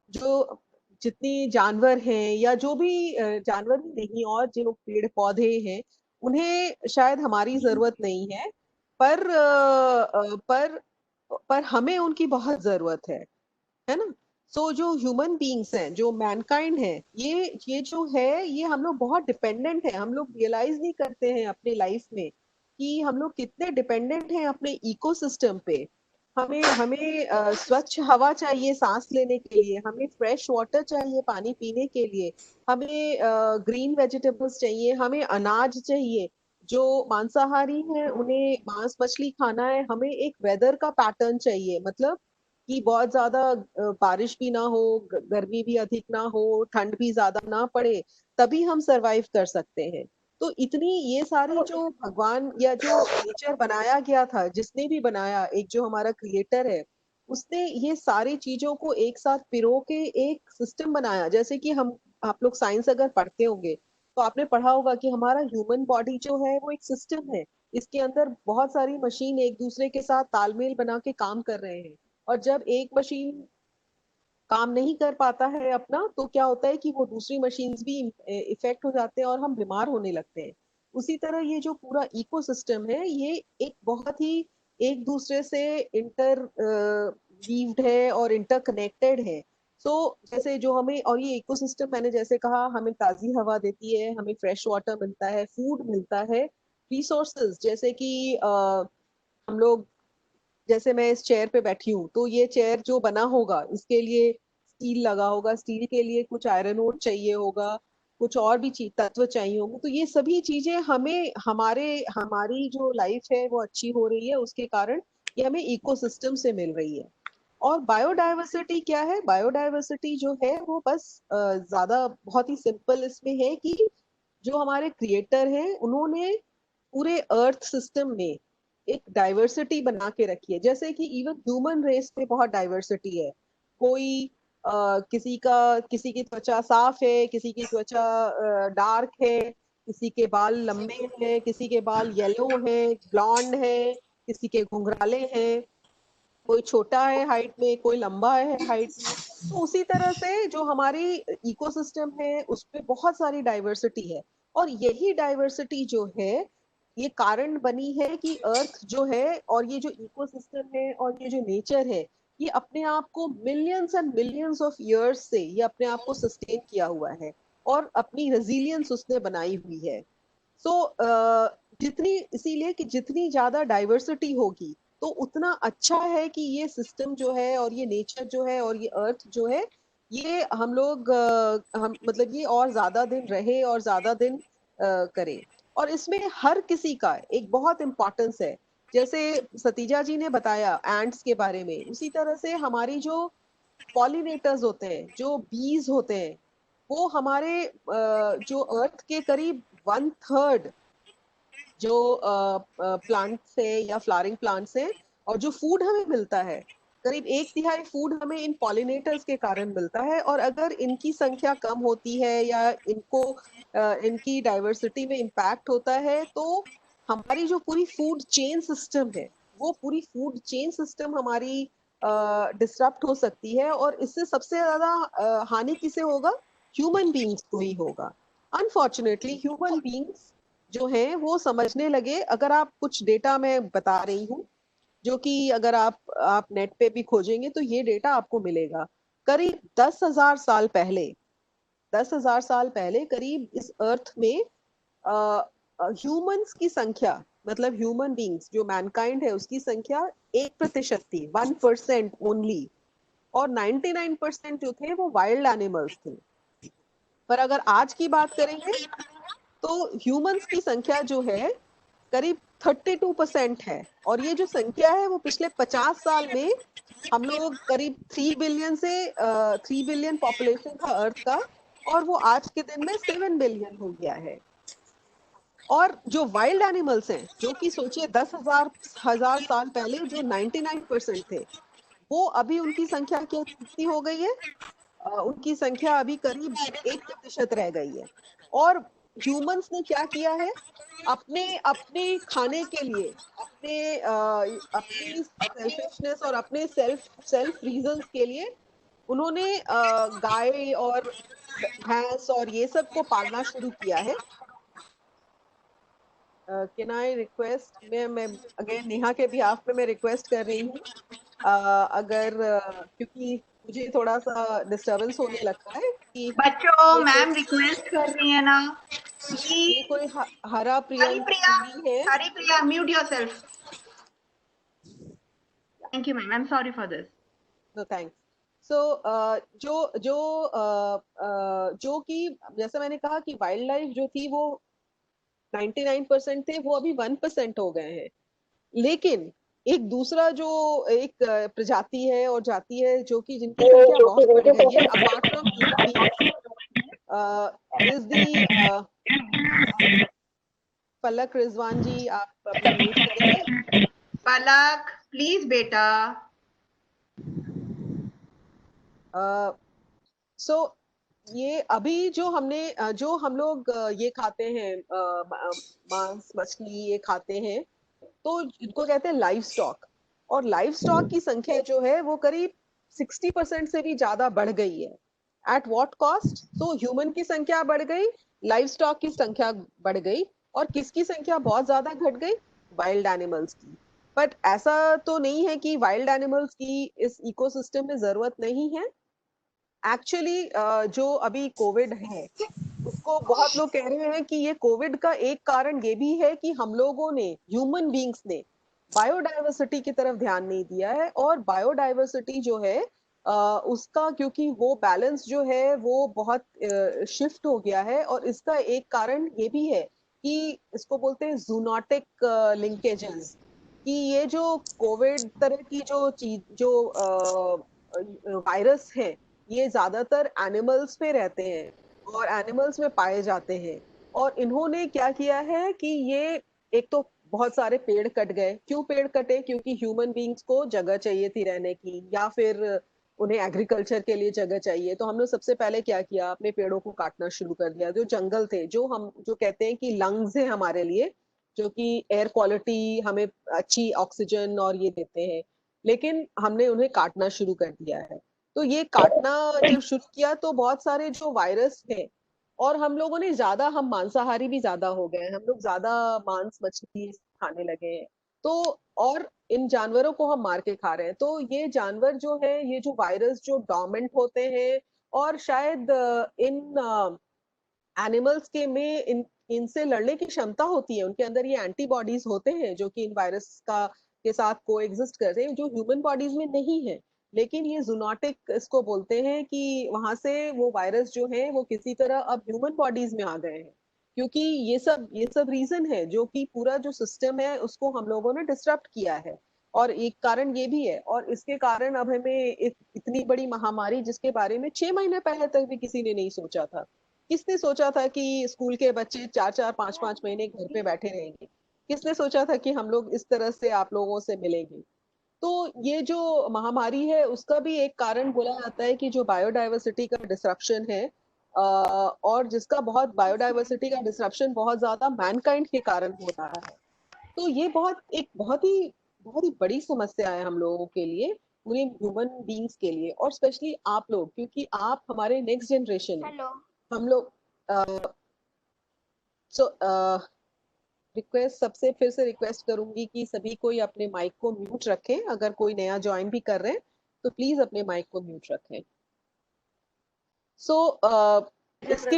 G: जो जितनी जानवर हैं या जो भी जानवर ही नहीं और जो पेड़ पौधे हैं उन्हें शायद हमारी जरूरत नहीं है, पर पर हमें उनकी बहुत जरूरत है ना। सो जो ह्यूमन बीइंग्स हैं, जो मैनकाइंड है, ये जो है ये हम लोग बहुत डिपेंडेंट है। हम लोग रियलाइज नहीं करते हैं अपने लाइफ में कि हम लोग कितने डिपेंडेंट हैं अपने इकोसिस्टम पे। हमें हमें स्वच्छ हवा चाहिए सांस लेने के लिए, हमें फ्रेश वाटर चाहिए पानी पीने के लिए, हमें ग्रीन वेजिटेबल्स चाहिए, हमें अनाज चाहिए। जो मांसाहारी हैं उन्हें मांस मछली खाना है, हमें एक वेदर का पैटर्न चाहिए, मतलब कि बहुत ज्यादा बारिश भी ना हो, गर्मी भी अधिक ना हो, ठंड भी ज्यादा ना पड़े, तभी हम सरवाइव कर सकते हैं। तो इतनी ये सारी जो भगवान या जो नेचर बनाया गया था, जिसने भी बनाया, एक जो हमारा क्रिएटर है, उसने ये सारी चीजों को एक साथ पिरो के एक सिस्टम बनाया। जैसे कि हम आप लोग साइंस अगर पढ़ते होंगे तो आपने पढ़ा होगा कि हमारा ह्यूमन बॉडी जो है वो एक सिस्टम है। इसके अंदर बहुत सारी मशीन एक दूसरे के साथ तालमेल बना के काम कर रहे हैं, और जब एक मशीन काम नहीं कर पाता है अपना, तो क्या होता है कि वो दूसरी मशीन्स भी इफेक्ट हो जाते हैं और हम बीमार होने लगते हैं। उसी तरह ये जो पूरा इकोसिस्टम है ये एक बहुत ही एक दूसरे से इंटर वीव्ड है और इंटरकनेक्टेड है। सो जैसे जो हमें, और ये इकोसिस्टम मैंने जैसे कहा, हमें ताजी हवा देती है, हमें फ्रेश वाटर मिलता है, फूड मिलता है, रिसोर्सेज जैसे कि हम लोग, जैसे मैं इस चेयर पे बैठी हूँ तो ये चेयर जो बना होगा इसके लिए स्टील लगा होगा, स्टील के लिए कुछ आयरन ओर चाहिए होगा, कुछ और भी चीज तत्व चाहिए होंगे। तो ये सभी चीजें हमें हमारे हमारी जो लाइफ है वो अच्छी हो रही है उसके कारण ये हमें इकोसिस्टम से मिल रही है। और बायोडाइवर्सिटी क्या है? बायोडाइवर्सिटी जो है वो बस ज्यादा बहुत ही सिंपल इसमें है कि जो हमारे क्रिएटर हैं उन्होंने पूरे अर्थ सिस्टम में एक डाइवर्सिटी बना के रखी है। जैसे कि इवन ह्यूमन रेस में बहुत डाइवर्सिटी है। कोई किसी की त्वचा साफ है, किसी की त्वचा डार्क है, किसी के बाल लंबे हैं, किसी के बाल येलो है, ब्लॉन्ड है, किसी के घुंघराले हैं, कोई छोटा है हाइट में, कोई लंबा है हाइट में। तो उसी तरह से जो हमारी इकोसिस्टम है उसपे बहुत सारी डाइवर्सिटी है, और यही डाइवर्सिटी जो है ये कारण बनी है कि अर्थ जो है और ये जो इकोसिस्टम है और ये जो नेचर है ये अपने आप को millions and millions of years से ये अपने आप को सस्टेन किया हुआ है और अपनी रेजिलियंस उसने बनाई हुई है। सो जितनी, इसीलिए कि जितनी ज्यादा डाइवर्सिटी होगी तो उतना अच्छा है कि ये सिस्टम जो है और ये नेचर जो है और ये अर्थ जो है ये हम लोग हम मतलब ये और ज्यादा दिन रहे और ज्यादा दिन करें। और इसमें हर किसी का एक बहुत इम्पोर्टेंस है। जैसे सतीजा जी ने बताया एंट्स के बारे में, उसी तरह से हमारी जो पॉलिनेटर्स होते हैं, जो बीज होते हैं, वो हमारे जो अर्थ के करीब 1/3 जो प्लांट्स है या फ्लावरिंग प्लांट्स है, और जो फूड हमें मिलता है करीब 1/3 फूड हमें इन पॉलिनेटर्स के कारण मिलता है। और अगर इनकी संख्या कम होती है या इनको इनकी डाइवर्सिटी में इम्पैक्ट होता है तो हमारी जो पूरी फूड चेन सिस्टम है वो पूरी फूड चेन सिस्टम हमारी डिसरप्ट हो सकती है, और इससे सबसे ज्यादा हानि किसे होगा? ह्यूमन बींग्स को ही होगा। अनफॉर्चुनेटली ह्यूमन बींग्स जो है वो समझने लगे। अगर आप कुछ डेटा मैं बता रही हूँ जो कि अगर आप नेट पे भी खोजेंगे तो ये डेटा आपको मिलेगा। करीब 10,000 साल पहले, 10,000 साल पहले करीब इस अर्थ में ह्यूमंस की संख्या, मतलब ह्यूमन बींग्स जो मैनकाइंड है उसकी संख्या 1% थी, 1% ओनली, और 99% जो थे वो वाइल्ड एनिमल्स थे। पर अगर आज की बात करेंगे तो ह्यूमंस की संख्या जो है करीब 32% है, और ये जो संख्या है वो पिछले 50 साल में हम लोग करीब 3 बिलियन से 3 बिलियन पॉपुलेशन था अर्थ का, और वो आज के दिन में 7 बिलियन हो गया है। और जो वाइल्ड एनिमल्स हैं, जो कि सोचिए 10,000 साल पहले जो 99% थे, वो अभी उनकी संख्या कितनी हो गई है? उनकी संख्या अभी करीब 1% रह गई है। और ह्यूमंस ने क्या किया है? अपने अपने खाने के लिए, अपनी सेल्फिशनेस और अपने सेल्फ रीजंस के लिए उन्होंने गाय और भैंस और ये सब को पालना शुरू किया है। कैन आई रिक्वेस्ट, मैं अगेन नेहा के बिहाफ पे मैं रिक्वेस्ट कर रही हूँ, अगर क्योंकि मुझे थोड़ा सा डिस्टरबेंस होने लगता है कि
A: बच्चों,
G: ये
A: मैम रिक्वेस्ट कर रही है ना,
G: ये कोई हरा प्रियंका है।
A: Haripriya, mute yourself. Thank you ma'am, I am sorry for this.
G: No thanks. So जो कि जैसे मैंने कहा कि वाइल्ड लाइफ जो थी वो 99% थे, वो अभी 1% हो गए हैं। लेकिन एक दूसरा जो एक प्रजाति है और जाति है जो कि जिनकी संख्या बहुत बढ़ गई है apart from human beings, is दी पलक रिजवान जी, आप अपना म्यूट करेंगे?
A: पलक प्लीज बेटा।
G: सो ये अभी जो हम लोग ये खाते हैं, मांस मछली ये खाते हैं, तो इनको कहते हैं लाइव स्टॉक। और लाइव स्टॉक की संख्या जो है वो करीब 60% से भी ज्यादा बढ़ गई है। At what cost? तो ह्यूमन की संख्या बढ़ गई, लाइव स्टॉक की संख्या बढ़ गई, और किसकी संख्या बहुत ज्यादा घट गई? वाइल्ड एनिमल्स की। बट ऐसा तो नहीं है कि वाइल्ड एनिमल्स की इस इकोसिस्टम में जरूरत नहीं है। एक्चुअली जो अभी कोविड है उसको बहुत लोग कह रहे हैं कि ये कोविड का एक कारण ये भी है कि हम लोगों ने, ह्यूमन बींग्स ने, बायोडाइवर्सिटी की तरफ ध्यान नहीं दिया है। और बायोडाइवर्सिटी जो है उसका, क्योंकि वो बैलेंस जो है वो बहुत शिफ्ट हो गया है, और इसका एक कारण ये भी है कि इसको बोलते हैं जूनोटिक लिंकेजेस, कि ये जो कोविड तरह की जो चीज जो वायरस है ये ज्यादातर एनिमल्स पे रहते हैं और एनिमल्स में पाए जाते हैं। और इन्होंने क्या किया है कि ये, एक तो बहुत सारे पेड़ कट गए। क्यों पेड़ कटे? क्योंकि ह्यूमन बींग्स को जगह चाहिए थी रहने की, या फिर उन्हें एग्रीकल्चर के लिए जगह चाहिए। तो हमने सबसे पहले क्या किया? अपने पेड़ों को काटना शुरू कर दिया। जो जंगल थे, जो कहते हैं कि लंग्स है हमारे लिए, जो कि एयर क्वालिटी हमें अच्छी ऑक्सीजन और ये देते हैं, लेकिन हमने उन्हें काटना शुरू कर दिया है। तो ये काटना जब शुरू किया तो बहुत सारे जो वायरस है, और हम लोगों ने ज्यादा, हम मांसाहारी भी ज्यादा हो गए हैं, हम लोग ज्यादा मांस मछली खाने लगे हैं। तो और इन जानवरों को हम मार के खा रहे हैं। तो ये जानवर जो है, ये जो वायरस जो डोमेंट होते हैं, और शायद इन एनिमल्स के में इनसे लड़ने की क्षमता होती है, उनके अंदर ये एंटीबॉडीज होते हैं जो कि इन वायरस का के साथ को एग्जिस्ट करते हैं, जो ह्यूमन बॉडीज में नहीं है। लेकिन ये जूनोटिक इसको बोलते हैं कि वहां से वो वायरस जो है वो किसी तरह अब ह्यूमन बॉडीज में आ गए हैं। क्योंकि ये सब रीजन है जो कि पूरा जो सिस्टम है उसको हम लोगों ने डिस्टर्ब किया है। और एक कारण ये भी है, और इसके कारण अब हमें इतनी बड़ी महामारी, जिसके बारे में 6 महीने पहले तक भी किसी ने नहीं सोचा था। किसने सोचा था कि स्कूल के बच्चे 4-4, 5-5 महीने घर पे बैठे रहेंगे? किसने सोचा था कि हम लोग इस तरह से आप लोगों से मिलेंगे? तो ये जो महामारी है उसका भी एक कारण बोला जाता है कि जो बायोडाइवर्सिटी का डिसरप्शन है, और जिसका बायोडाइवर्सिटी का डिसरप्शन बहुत ज्यादा मैनकाइंड के कारण हो रहा है। तो ये बहुत ही बड़ी समस्या है हम लोगों के लिए, पूरे ह्यूमन बींग्स के लिए, और स्पेशली आप लोग, क्योंकि आप हमारे नेक्स्ट जनरेशन है।
D: हेलो।
G: हम लोग सो रिक्वेस्ट सबसे फिर से रिक्वेस्ट करूंगी कि सभी कोई अपने माइक को म्यूट रखें, अगर कोई नया ज्वाइन भी कर रहे हैं तो प्लीज अपने माइक को म्यूट रखें। सो इसके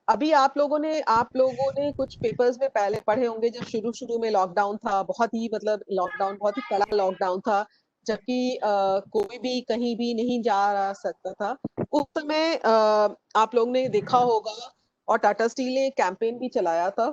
G: अभी आप लोगों ने कुछ पेपर्स में पहले पढ़े होंगे, जब शुरू शुरू में लॉकडाउन था, बहुत ही मतलब लॉकडाउन बहुत ही कड़ा लॉकडाउन था, जबकि कोई भी कहीं भी नहीं जा सकता था। उस समय आप लोगों ने देखा होगा और टाटा स्टील ने कैंपेन भी चलाया था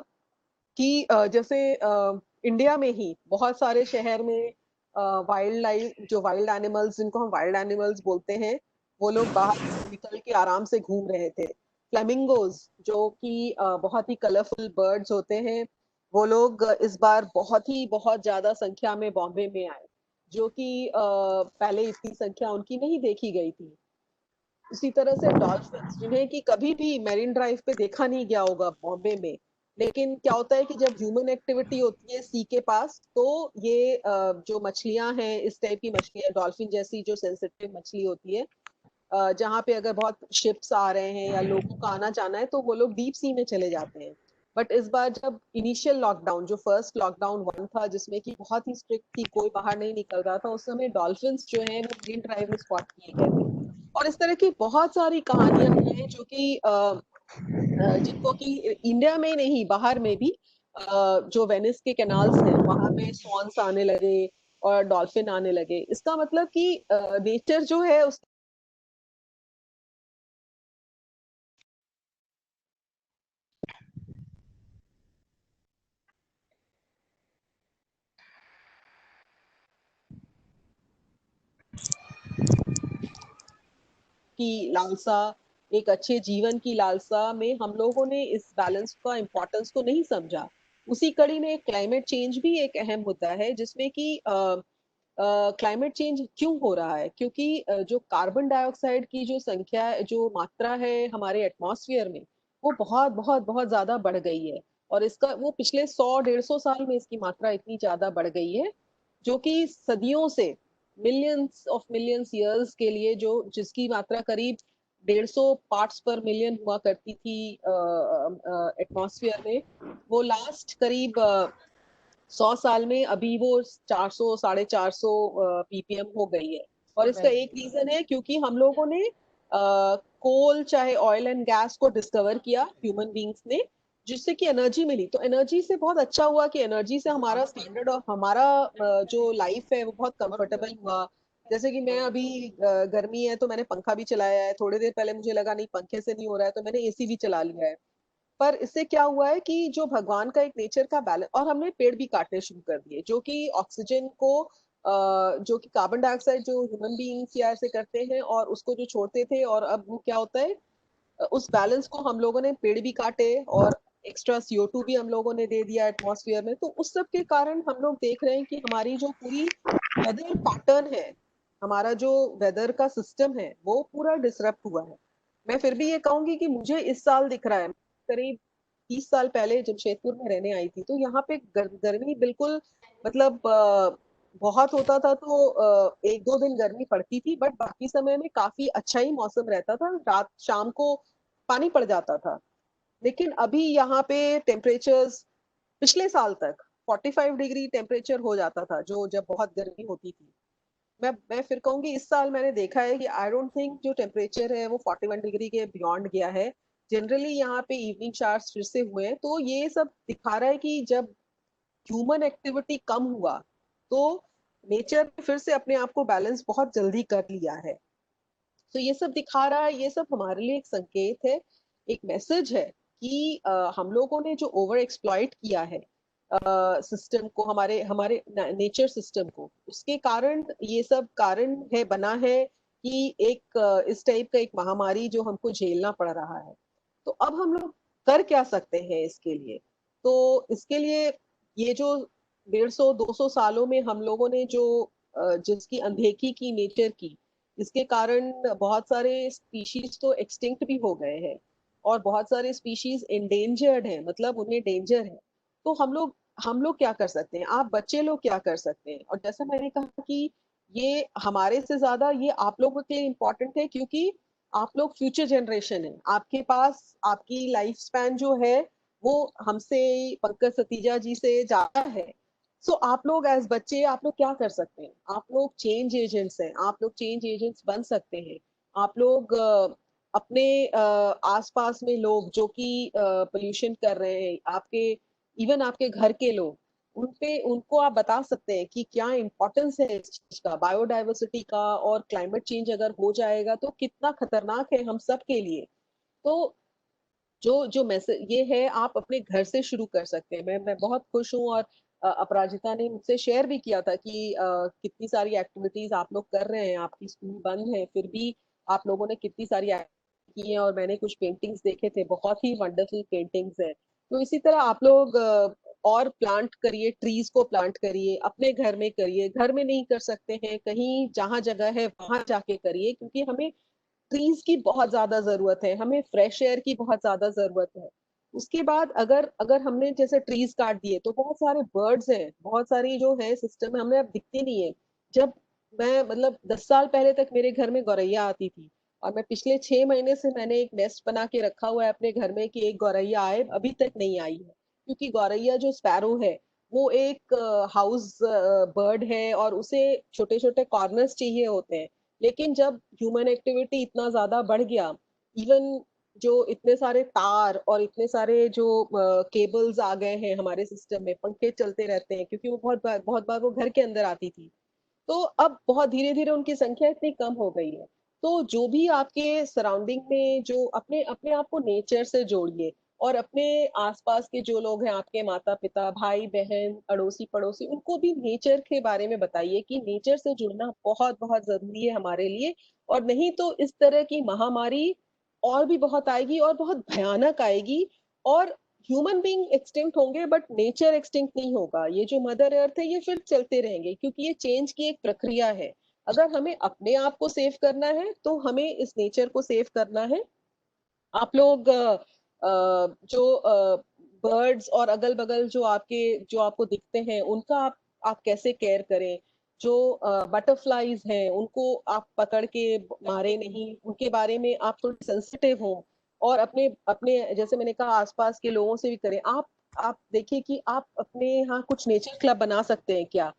G: कि जैसे इंडिया में ही बहुत सारे शहर में वाइल्ड लाइफ, जो वाइल्ड एनिमल्स, जिनको हम वाइल्ड एनिमल्स बोलते हैं, वो लोग बाहर निकल के आराम से घूम रहे थे। फ्लेमिंगोज जो कि बहुत ही कलरफुल बर्ड्स होते हैं, वो लोग इस बार बहुत ज्यादा संख्या में बॉम्बे में आए, जो कि पहले इतनी संख्या उनकी नहीं देखी गई थी। उसी तरह से डॉल्फिन्स, जिन्हें कि कभी भी मेरीन ड्राइव पे देखा नहीं गया होगा बॉम्बे में, लेकिन क्या होता है कि जब ह्यूमन एक्टिविटी होती है सी के पास, तो ये जो मछलियां हैं, इस टाइप की मछलियां, डॉल्फिन जैसी जो सेंसिटिव मछली होती है, जहाँ पे अगर बहुत शिप्स आ रहे हैं या लोगों का आना जाना है, तो वो लोग डीप सी में चले जाते हैं। बट इस बार जब इनिशियल लॉकडाउन, जो फर्स्ट लॉकडाउन 1 था, जिसमें कि बहुत ही स्ट्रिक्ट थी, कोई बाहर नहीं निकल रहा था, उस समय डॉल्फिन्स जो है वो ग्रीन ड्राइव में स्पॉट किए गए थे। और इस तरह की बहुत सारी कहानियां हैं जो कि जिनको कि इंडिया में नहीं, बाहर में भी जो वेनिस के कैनाल्स हैं, वहां में स्वॉन्स आने लगे और डॉल्फिन आने लगे। इसका मतलब कि नेचर जो है उस की लालसा, एक अच्छे जीवन की लालसा में हम लोगों ने इस बैलेंस का इम्पोर्टेंस को नहीं समझा। उसी कड़ी में क्लाइमेट चेंज भी एक अहम होता है, जिसमें कि क्लाइमेट चेंज क्यों हो रहा है, क्योंकि जो कार्बन डाइऑक्साइड की जो संख्या, जो मात्रा है हमारे एटमॉस्फेयर में, वो बहुत ज्यादा बढ़ गई है। और इसका वो पिछले 100-150 साल में इसकी मात्रा इतनी ज्यादा बढ़ गई है, जो कि सदियों से, मिलियंस ईयर्स के लिए, जो जिसकी मात्रा करीब 150 पार्ट्स पर मिलियन हुआ करती थी एटमॉस्फेयर में, वो लास्ट करीब 100 साल में अभी वो 400 450 पीपीएम हो गई है। और इसका एक रीजन है क्योंकि हम लोगों ने कोल, चाहे ऑयल एंड गैस को डिस्कवर किया ह्यूमन बींग्स ने, जिससे कि एनर्जी मिली। तो एनर्जी से बहुत अच्छा हुआ कि एनर्जी से हमारा स्टैंडर्ड और हमारा जो लाइफ है वो बहुत कंफर्टेबल हुआ। जैसे कि मैं अभी गर्मी है तो मैंने पंखा भी चलाया है, थोड़ी देर पहले मुझे लगा नहीं पंखे से नहीं हो रहा है, तो मैंने एसी भी चला लिया है। पर इससे क्या हुआ है कि जो भगवान का एक नेचर का बैलेंस, और हमने पेड़ भी काटने शुरू कर दिए, जो कि ऑक्सीजन को जो कि कार्बन डाइऑक्साइड जो ह्यूमन बीइंग्स एयर से करते हैं और उसको जो छोड़ते थे, और अब वो क्या होता है, उस बैलेंस को हम लोगों ने पेड़ भी काटे और एक्स्ट्रा CO2 भी हम लोगों ने दे दिया एटमॉस्फेयर में। तो उस सब के कारण हम लोग देख रहे हैं कि हमारी जो पूरी वेदर पैटर्न है, हमारा जो वेदर का सिस्टम है, वो पूरा डिसरप्ट हुआ है। मैं फिर भी ये कहूंगी कि मुझे इस साल दिख रहा है, करीब 30 साल पहले जमशेदपुर में रहने आई थी, तो यहाँ पे गर्मी बिल्कुल, मतलब बहुत होता था तो 1-2 दिन गर्मी पड़ती थी, बट बाकी समय में काफी अच्छा ही मौसम रहता था, रात शाम को पानी पड़ जाता था। लेकिन अभी यहाँ पे टेम्परेचर्स, पिछले साल तक 45 डिग्री टेम्परेचर हो जाता था, जो जब बहुत गर्मी होती थी। मैं फिर कहूंगी इस साल मैंने देखा है कि आई डोंट थिंक जो टेम्परेचर है वो 41 डिग्री के बियॉन्ड गया है। जनरली यहाँ पे इवनिंग शावर्स फिर से हुए हैं, तो ये सब दिखा रहा है कि जब ह्यूमन एक्टिविटी कम हुआ, तो नेचर ने फिर से अपने आप को बैलेंस बहुत जल्दी कर लिया है। तो ये सब दिखा रहा है, ये सब हमारे लिए एक संकेत है, एक मैसेज है कि हम लोगों ने जो ओवर एक्सप्लॉइट किया है सिस्टम को, हमारे हमारे नेचर सिस्टम को, उसके कारण ये सब कारण है, बना है कि एक इस टाइप का एक महामारी जो हमको झेलना पड़ रहा है। तो अब हम लोग कर क्या सकते हैं इसके लिए? तो इसके लिए ये जो 150-200 सालों में हम लोगों ने जो जिसकी अनदेखी की नेचर की, इसके कारण बहुत सारे स्पीशीज तो एक्सटिंक्ट भी हो गए हैं और बहुत सारे स्पीशीज एंडेंजर्ड हैं, मतलब उन्हें डेंजर है। तो हम लोग क्या कर सकते हैं, आप बच्चे लोग क्या कर सकते हैं? और जैसा मैंने कहा कि ये हमारे से ज्यादा ये आप लोगों के लिए इम्पोर्टेंट है, क्योंकि आप लोग फ्यूचर जनरेशन है, आपके पास आपकी लाइफ स्पैन जो है वो हमसे, पंकज सतीजा जी से ज्यादा है। सो आप लोग एज बच्चे आप लोग क्या कर सकते हैं? आप लोग चेंज एजेंट्स हैं, आप लोग चेंज एजेंट्स बन सकते हैं। आप लोग अपने आसपास में लोग जो कि पोल्यूशन कर रहे हैं, आपके इवन आपके घर के लोग, उनको आप बता सकते हैं कि क्या इम्पोर्टेंस है इस चीज का, बायोडाइवर्सिटी का, और क्लाइमेट चेंज अगर हो जाएगा तो कितना खतरनाक है हम सब के लिए। तो जो जो मैसेज ये है, आप अपने घर से शुरू कर सकते हैं। मैं बहुत खुश हूँ, और अपराजिता ने मुझसे शेयर भी किया था कि कितनी सारी एक्टिविटीज आप लोग कर रहे हैं, आपकी स्कूल बंद है फिर भी आप लोगों ने कितनी सारी की हैं, और मैंने कुछ पेंटिंग्स देखे थे, बहुत ही वंडरफुल पेंटिंग्स हैं। तो इसी तरह आप लोग और प्लांट करिए, ट्रीज को प्लांट करिए, अपने घर में करिए, घर में नहीं कर सकते हैं कहीं जहां जगह है वहां जाके करिए, क्योंकि हमें ट्रीज की बहुत ज्यादा जरूरत है, हमें फ्रेश एयर की बहुत ज्यादा जरूरत है। उसके बाद अगर अगर हमने जैसे ट्रीज काट दिए तो बहुत सारे बर्ड्स हैं, बहुत सारी जो है सिस्टम में हमें अब दिखती नहीं है। जब मैं मतलब 10 साल पहले तक मेरे घर में गौरैया आती थी, और मैं पिछले 6 महीने से मैंने एक नेस्ट बना के रखा हुआ है अपने घर में कि एक गौरैया आए, अभी तक नहीं आई है। क्योंकि गौरैया जो स्पैरो है वो एक हाउस बर्ड है, और उसे छोटे छोटे कॉर्नर्स चाहिए होते हैं। लेकिन जब ह्यूमन एक्टिविटी इतना ज्यादा बढ़ गया, इवन जो इतने सारे तार और इतने सारे जो केबल्स आ गए हैं हमारे सिस्टम में, पंखे चलते रहते हैं, क्योंकि वो बहुत बार वो घर के अंदर आती थी, तो अब बहुत धीरे धीरे उनकी संख्या इतनी कम हो गई है। तो जो भी आपके सराउंडिंग में, जो अपने अपने आप को नेचर से जोड़िए, और अपने आसपास के जो लोग हैं, आपके माता पिता, भाई बहन, अड़ोसी पड़ोसी, उनको भी नेचर के बारे में बताइए कि नेचर से जुड़ना बहुत बहुत जरूरी है हमारे लिए। और नहीं तो इस तरह की महामारी और भी बहुत आएगी, और बहुत भयानक आएगी, और ह्यूमन बीइंग एक्सटिंक्ट होंगे बट नेचर एक्सटिंक्ट नहीं होगा। ये जो मदर अर्थ है ये फिर चलते रहेंगे, क्योंकि ये चेंज की एक प्रक्रिया है। अगर हमें अपने आप को सेव करना है तो हमें इस नेचर को सेव करना है। आप लोग जो बर्ड्स और अगल बगल जो आपको दिखते हैं उनका आप कैसे केयर करें। जो बटरफ्लाईज हैं उनको आप पकड़ के मारे नहीं, उनके बारे में आप थोड़े सेंसिटिव हो। और अपने अपने जैसे मैंने कहा आसपास के लोगों से भी करें। आप देखिए कि आप अपने यहाँ कुछ नेचर क्लब बना सकते हैं क्या।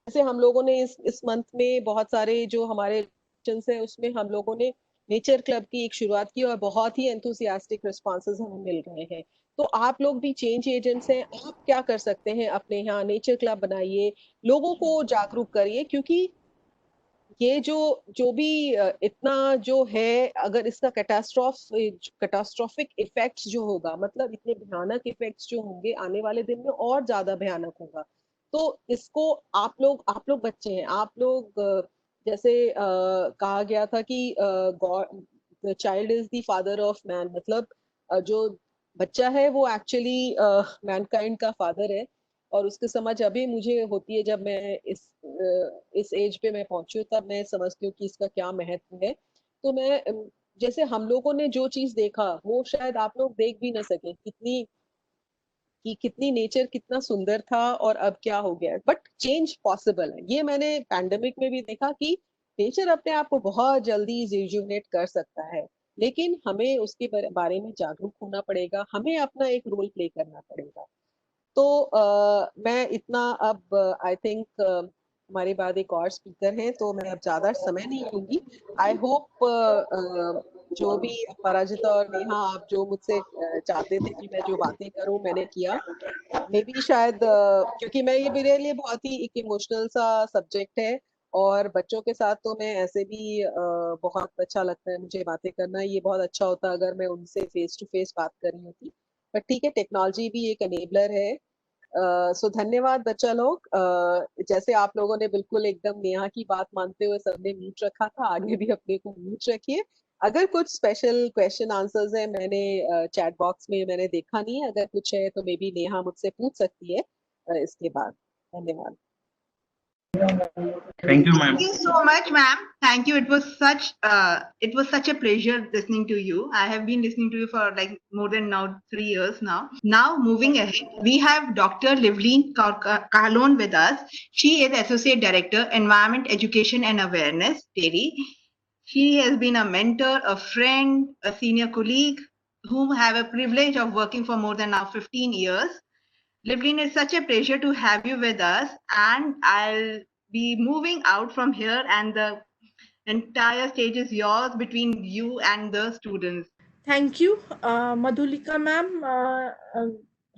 G: जैसे हम लोगों ने इस मंथ में बहुत सारे जो हमारे है उसमें हम लोगों ने नेचर क्लब की एक शुरुआत की, और बहुत ही एंथुसियास्टिक रिस्पॉन्सेज हमें मिल रहे हैं। तो आप लोग भी चेंज एजेंट्स हैं, आप क्या कर सकते हैं, अपने यहाँ नेचर क्लब बनाइए, लोगों को जागरूक करिए। क्योंकि ये जो भी इतना जो है, अगर इसका कैटास्ट्रॉफिक इफेक्ट्स जो होगा, मतलब इतने भयानक इफेक्ट्स जो होंगे आने वाले दिन में और ज्यादा भयानक होगा। तो इसको आप लोग बच्चे हैं, आप लोग जैसे कहा गया था कि the child is the father of man, मतलब जो बच्चा है वो एक्चुअली मैनकाइंड का फादर है। और उसकी समझ अभी मुझे होती है, जब मैं इस एज पे मैं पहुंची हूँ तब मैं समझती हूँ कि इसका क्या महत्व है। तो मैं जैसे हम लोगों ने जो चीज देखा वो शायद आप लोग देख भी ना सके, कितनी नेचर कितना सुंदर था और अब क्या हो गया है। बट चेंज पॉसिबल है, ये मैंने पैंडेमिक में भी देखा कि नेचर अपने आप को बहुत जल्दी रिजुविनेट कर सकता है। लेकिन हमें उसके बारे में जागरूक होना पड़ेगा, हमें अपना एक रोल प्ले करना पड़ेगा। तो मैं इतना, अब आई थिंक हमारे बाद एक और स्पीकर हैं, तो मैं अब ज्यादा समय नहीं लूंगी। आई होप जो भी पराजिता और नेहा, आप जो मुझसे चाहते थे कि मैं जो बातें करूं मैंने किया। मे बी शायद क्योंकि ये मेरे लिए बहुत ही एक इमोशनल सा सब्जेक्ट है, और बच्चों के साथ तो मैं ऐसे भी बहुत अच्छा लगता है मुझे बातें करना। ये बहुत अच्छा होता अगर मैं उनसे फेस टू फेस बात कर रही होती, पर ठीक है, टेक्नोलॉजी भी एक एनेबलर है। सो धन्यवाद बच्चा लोग। जैसे आप लोगों ने बिल्कुल एकदम नेहा की बात मानते हुए सबने म्यूट रखा था, आगे भी अपने को म्यूट रखिए। अगर कुछ स्पेशल क्वेश्चन आंसर्स है, मैंने चैट बॉक्स में मैंने देखा नहीं है, अगर कुछ है तो मे बी नेहा मुझसे पूछ सकती है इसके बाद। धन्यवाद।
H: Thank you, ma'am.
A: Thank you so much, ma'am. Thank you. It was such a pleasure listening to you. I have been listening to you for like more than now 3 years now. Now moving ahead, we have Dr. Livleen Kahlon with us. She is Associate Director, Environment Education and Awareness, TERI. She has been a mentor, a friend, a senior colleague whom have a privilege of working for more than now 15 years. Livleen, it's such a pleasure to have you with us, and I'll be moving out from here, and the entire stage is yours between you and the students.
H: Thank you, Madhulika ma'am.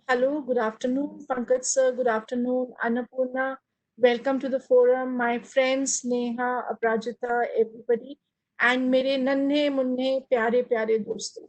H: Hello, good afternoon, Pankaj sir, good afternoon, Annapurna. Welcome to the forum, my friends, Neha, Aprajita, everybody, and मेरे नन्हे मुन्ने प्यारे प्यारे दोस्तों.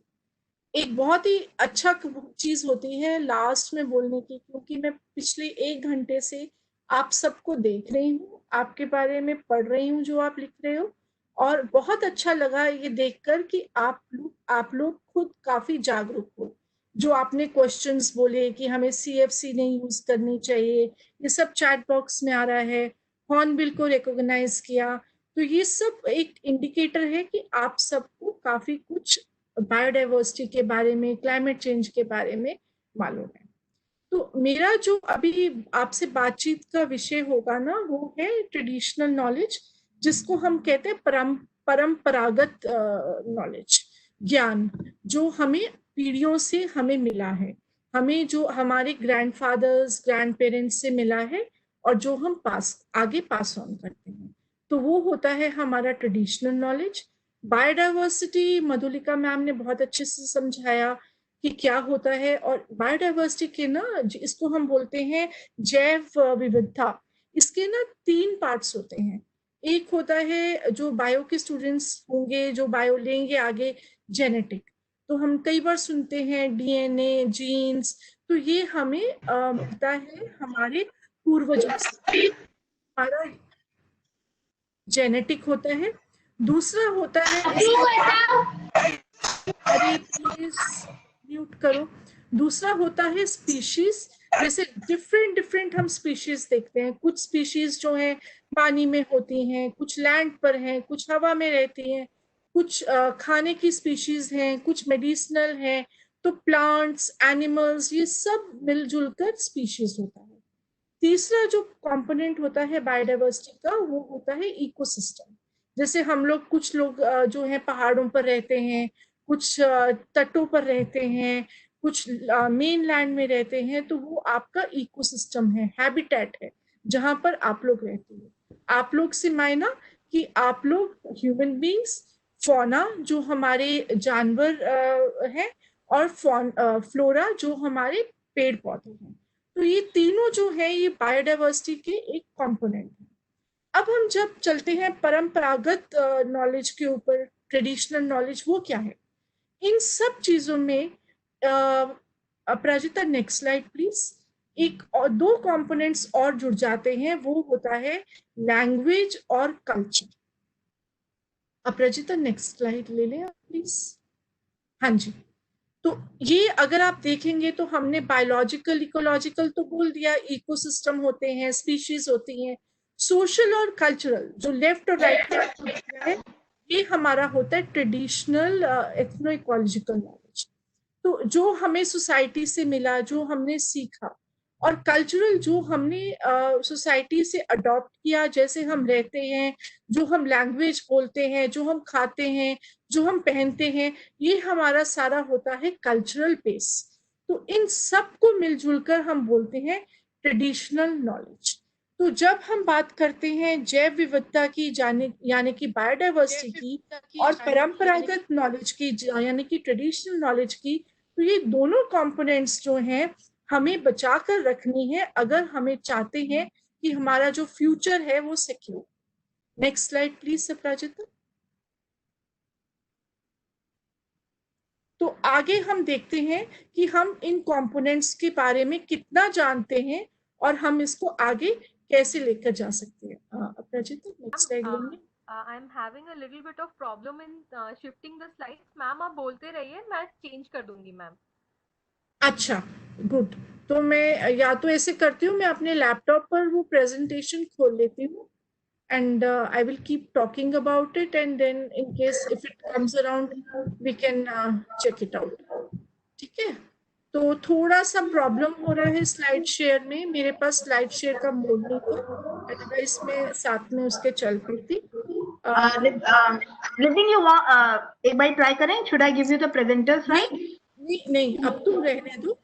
H: एक बहुत ही अच्छा चीज होती है लास्ट में बोलने की, क्योंकि मैं पिछले 1 घंटे से आप सबको देख रही हूँ, आपके बारे में पढ़ रही हूँ जो आप लिख रहे हो, और बहुत अच्छा लगा ये देखकर कि आप लोग खुद काफी जागरूक हो. जो आपने क्वेश्चंस बोले कि हमें CFC नहीं यूज करनी चाहिए, ये सब चैट बॉक्स में आ रहा है. हॉर्नबिल को रिकॉग्नाइज किया, तो ये सब एक इंडिकेटर है कि आप सबको काफी कुछ बायोडाइवर्सिटी के बारे में, क्लाइमेट चेंज के बारे में मालूम है. तो मेरा जो अभी आपसे बातचीत का विषय होगा ना, वो है ट्रेडिशनल नॉलेज, जिसको हम कहते हैं परंपरागत नॉलेज, ज्ञान जो हमें पीढ़ियों से हमें मिला है, हमें जो हमारे ग्रैंडफादर्स, ग्रैंड पेरेंट्स से मिला है, और जो हम आगे पास ऑन करते हैं. तो वो होता है हमारा traditional knowledge. Biodiversity Madhulika ma'am ने बहुत अच्छे से समझाया कि क्या होता है. और बायोडाइवर्सिटी के ना, इसको हम बोलते हैं जैव विविधता, इसके ना 3 पार्ट्स होते हैं. एक होता है जो बायो के स्टूडेंट्स होंगे, जो बायो लेंगे आगे, जेनेटिक. तो हम कई बार सुनते हैं DNA, जीन्स, तो ये हमें मिलता है हमारे पूर्वजों से, हमारा जेनेटिक होता है. दूसरा होता है, अरे प्लीज म्यूट करो. दूसरा होता है स्पीशीज. जैसे डिफरेंट हम स्पीशीज देखते हैं. कुछ स्पीशीज जो है पानी में होती हैं, कुछ लैंड पर हैं, कुछ हवा में रहती हैं, कुछ खाने की स्पीशीज हैं, कुछ मेडिसिनल हैं. तो प्लांट्स, एनिमल्स, ये सब मिलजुल कर स्पीशीज होता है. तीसरा जो कंपोनेंट होता है बायोडाइवर्सिटी का, वो होता है इकोसिस्टम. जैसे हम लोग, कुछ लोग जो है पहाड़ों पर रहते हैं, कुछ तटों पर रहते हैं, कुछ मेन लैंड में रहते हैं. तो वो आपका इकोसिस्टम है, हैबिटेट है, जहां पर आप लोग रहते हैं. आप लोग से मायना कि आप लोग ह्यूमन बींग्स, फौना जो हमारे जानवर हैं, और फ्लोरा जो हमारे पेड़ पौधे हैं. तो ये तीनों जो है, ये बायोडाइवर्सिटी के एक कंपोनेंट है. अब हम जब चलते हैं परंपरागत नॉलेज के ऊपर, ट्रेडिशनल नॉलेज, वो क्या है? इन सब चीजों में अपराजिता, नेक्स्ट स्लाइड प्लीज. एक और 2 कंपोनेंट्स और जुड़ जाते हैं, वो होता है लैंग्वेज और कल्चर. अपराजिता, नेक्स्ट स्लाइड ले लें आप प्लीज. हाँ जी. तो ये अगर आप देखेंगे तो हमने बायोलॉजिकल, इकोलॉजिकल तो बोल दिया, इकोसिस्टम होते हैं, स्पीशीज होती हैं. सोशल और कल्चरल, जो लेफ्ट और राइट है, ये हमारा होता है ट्रेडिशनल एथनो इकोलॉजिकल नॉलेज. तो जो हमें सोसाइटी से मिला, जो हमने सीखा, और कल्चरल जो हमने सोसाइटी से अडॉप्ट किया, जैसे हम रहते हैं, जो हम लैंग्वेज बोलते हैं, जो हम खाते हैं, जो हम पहनते हैं, ये हमारा सारा होता है कल्चरल बेस. तो इन सब को मिलजुल कर हम बोलते हैं ट्रेडिशनल नॉलेज. तो जब हम बात करते हैं जैव विविधता की, यानी कि बायोडाइवर्सिटी की, और परंपरागत नॉलेज की, यानी कि ट्रेडिशनल नॉलेज की, तो ये दोनों कंपोनेंट्स जो हैं हमें बचा कर रखनी है, अगर हमें चाहते हैं कि हमारा जो फ्यूचर है वो secure. Next slide please Saprajita. तो आगे हम देखते हैं कि हम इन कंपोनेंट्स के बारे में कितना जानते हैं, और हम इसको आगे कैसे लेकर जा सकते हैं. अपराजिता, नेक्स्ट स्लाइड लेंगे.
F: I am having a little bit of problem in shifting the slides. Ma'am आप बोलते रहिए, मैं चेंज कर दूंगी मैम.
H: अच्छा, गुड. तो मैं या तो ऐसे करती हूँ, मैं अपने लैपटॉप पर वो प्रेजेंटेशन खोल लेती हूँ, and I will keep talking about it, and then in case if it comes around we can check it out. ठीक है. तो थोड़ा सा प्रॉब्लम हो रहा है स्लाइड शेयर में. मेरे पास स्लाइड शेयर का मोड नहीं था, अदरवाइज मैं साथ में उसके चल पड़ती.
C: Livleen, you want एक बार ट्राई करें? Should I give you the presenters, right?
H: नहीं, अब तुम रहने दो।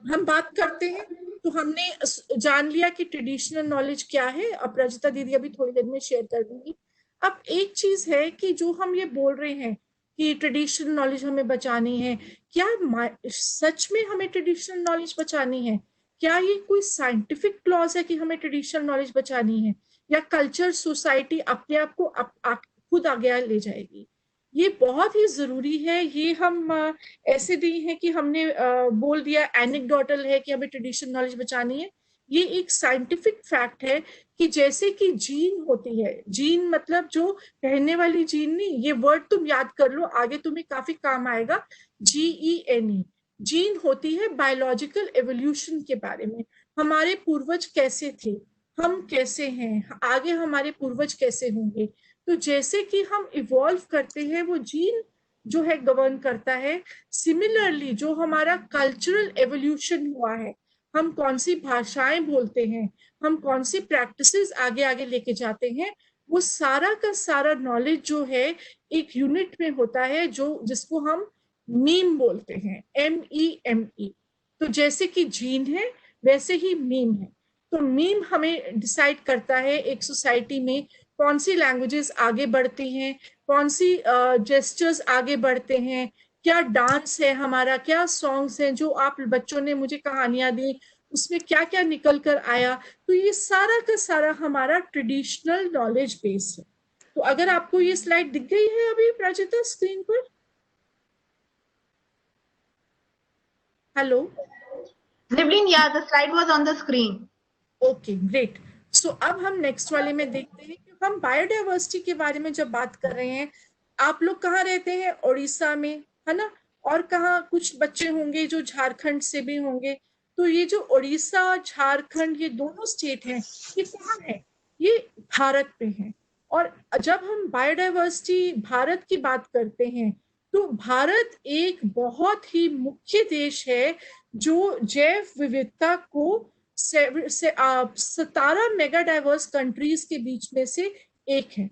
H: हम बात करते हैं। तो हमने जान लिया कि ट्रेडिशनल नॉलेज क्या है। अपराजिता दीदी अभी थोड़ी देर में शेयर कर दूंगी। अब एक चीज है कि जो हम ये बोल रहे हैं कि ट्रेडिशनल नॉलेज हमें बचानी है, क्या सच में हमें ट्रेडिशनल नॉलेज बचानी है? क्या ये कोई साइंटिफिक क्लॉज है कि हमें ट्रेडिशनल नॉलेज बचानी है, या कल्चर सोसाइटी अपने आप को खुद आगे ले जाएगी? ये बहुत ही जरूरी है। ये हम ऐसे नहीं है कि हमने बोल दिया एनेक्डोटल है कि हमें ट्रेडिशनल नॉलेज बचानी है। ये एक साइंटिफिक फैक्ट है कि जैसे कि जीन होती है, जीन मतलब जो कहने वाली जीन नहीं, ये वर्ड तुम याद कर लो, आगे तुम्हें काफी काम आएगा। GENE जीन होती है बायोलॉजिकल एवोल्यूशन के बारे में। हमारे पूर्वज कैसे थे, हम कैसे हैं, आगे हमारे पूर्वज कैसे होंगे। तो जैसे कि हम इवॉल्व करते हैं, वो जीन जो है गवर्न करता है। सिमिलरली जो हमारा कल्चरल एवोल्यूशन हुआ है, हम कौन सी भाषाएं बोलते हैं, हम कौन सी प्रैक्टिसेस आगे आगे लेके जाते हैं, वो सारा का सारा नॉलेज जो है एक यूनिट में होता है, जो जिसको हम मीम बोलते हैं, MEME। तो जैसे कि जीन है वैसे ही मीम है। तो मीम हमें डिसाइड करता है एक सोसाइटी में कौन सी लैंग्वेजेस आगे बढ़ती हैं, कौन सी जेस्चर्स आगे बढ़ते हैं, क्या डांस है हमारा, क्या सॉन्ग्स हैं। जो आप बच्चों ने मुझे कहानियां दी उसमें क्या क्या निकल कर आया। तो ये सारा का सारा हमारा ट्रेडिशनल नॉलेज बेस है। तो अगर आपको ये स्लाइड दिख गई है अभी प्राचिता स्क्रीन पर? Hello
A: Zibleen, yeah, the slide was on the screen.
H: Okay great. So अब हम नेक्स्ट वाले में देखते हैं कि हम बायोडाइवर्सिटी के बारे में जब बात कर रहे हैं, आप लोग कहाँ रहते हैं? उड़ीसा में, है ना? और कहाँ कुछ बच्चे होंगे जो झारखंड से भी होंगे। तो ये जो उड़ीसा झारखंड ये दोनों स्टेट हैं, ये कहाँ है? ये भारत में है। और जब हम बायोडाइवर्सिटी भारत की बात करते हैं, तो भारत एक बहुत ही मुख्य देश है जो जैव विविधता को 17 मेगा डाइवर्स कंट्रीज के बीच में से एक है।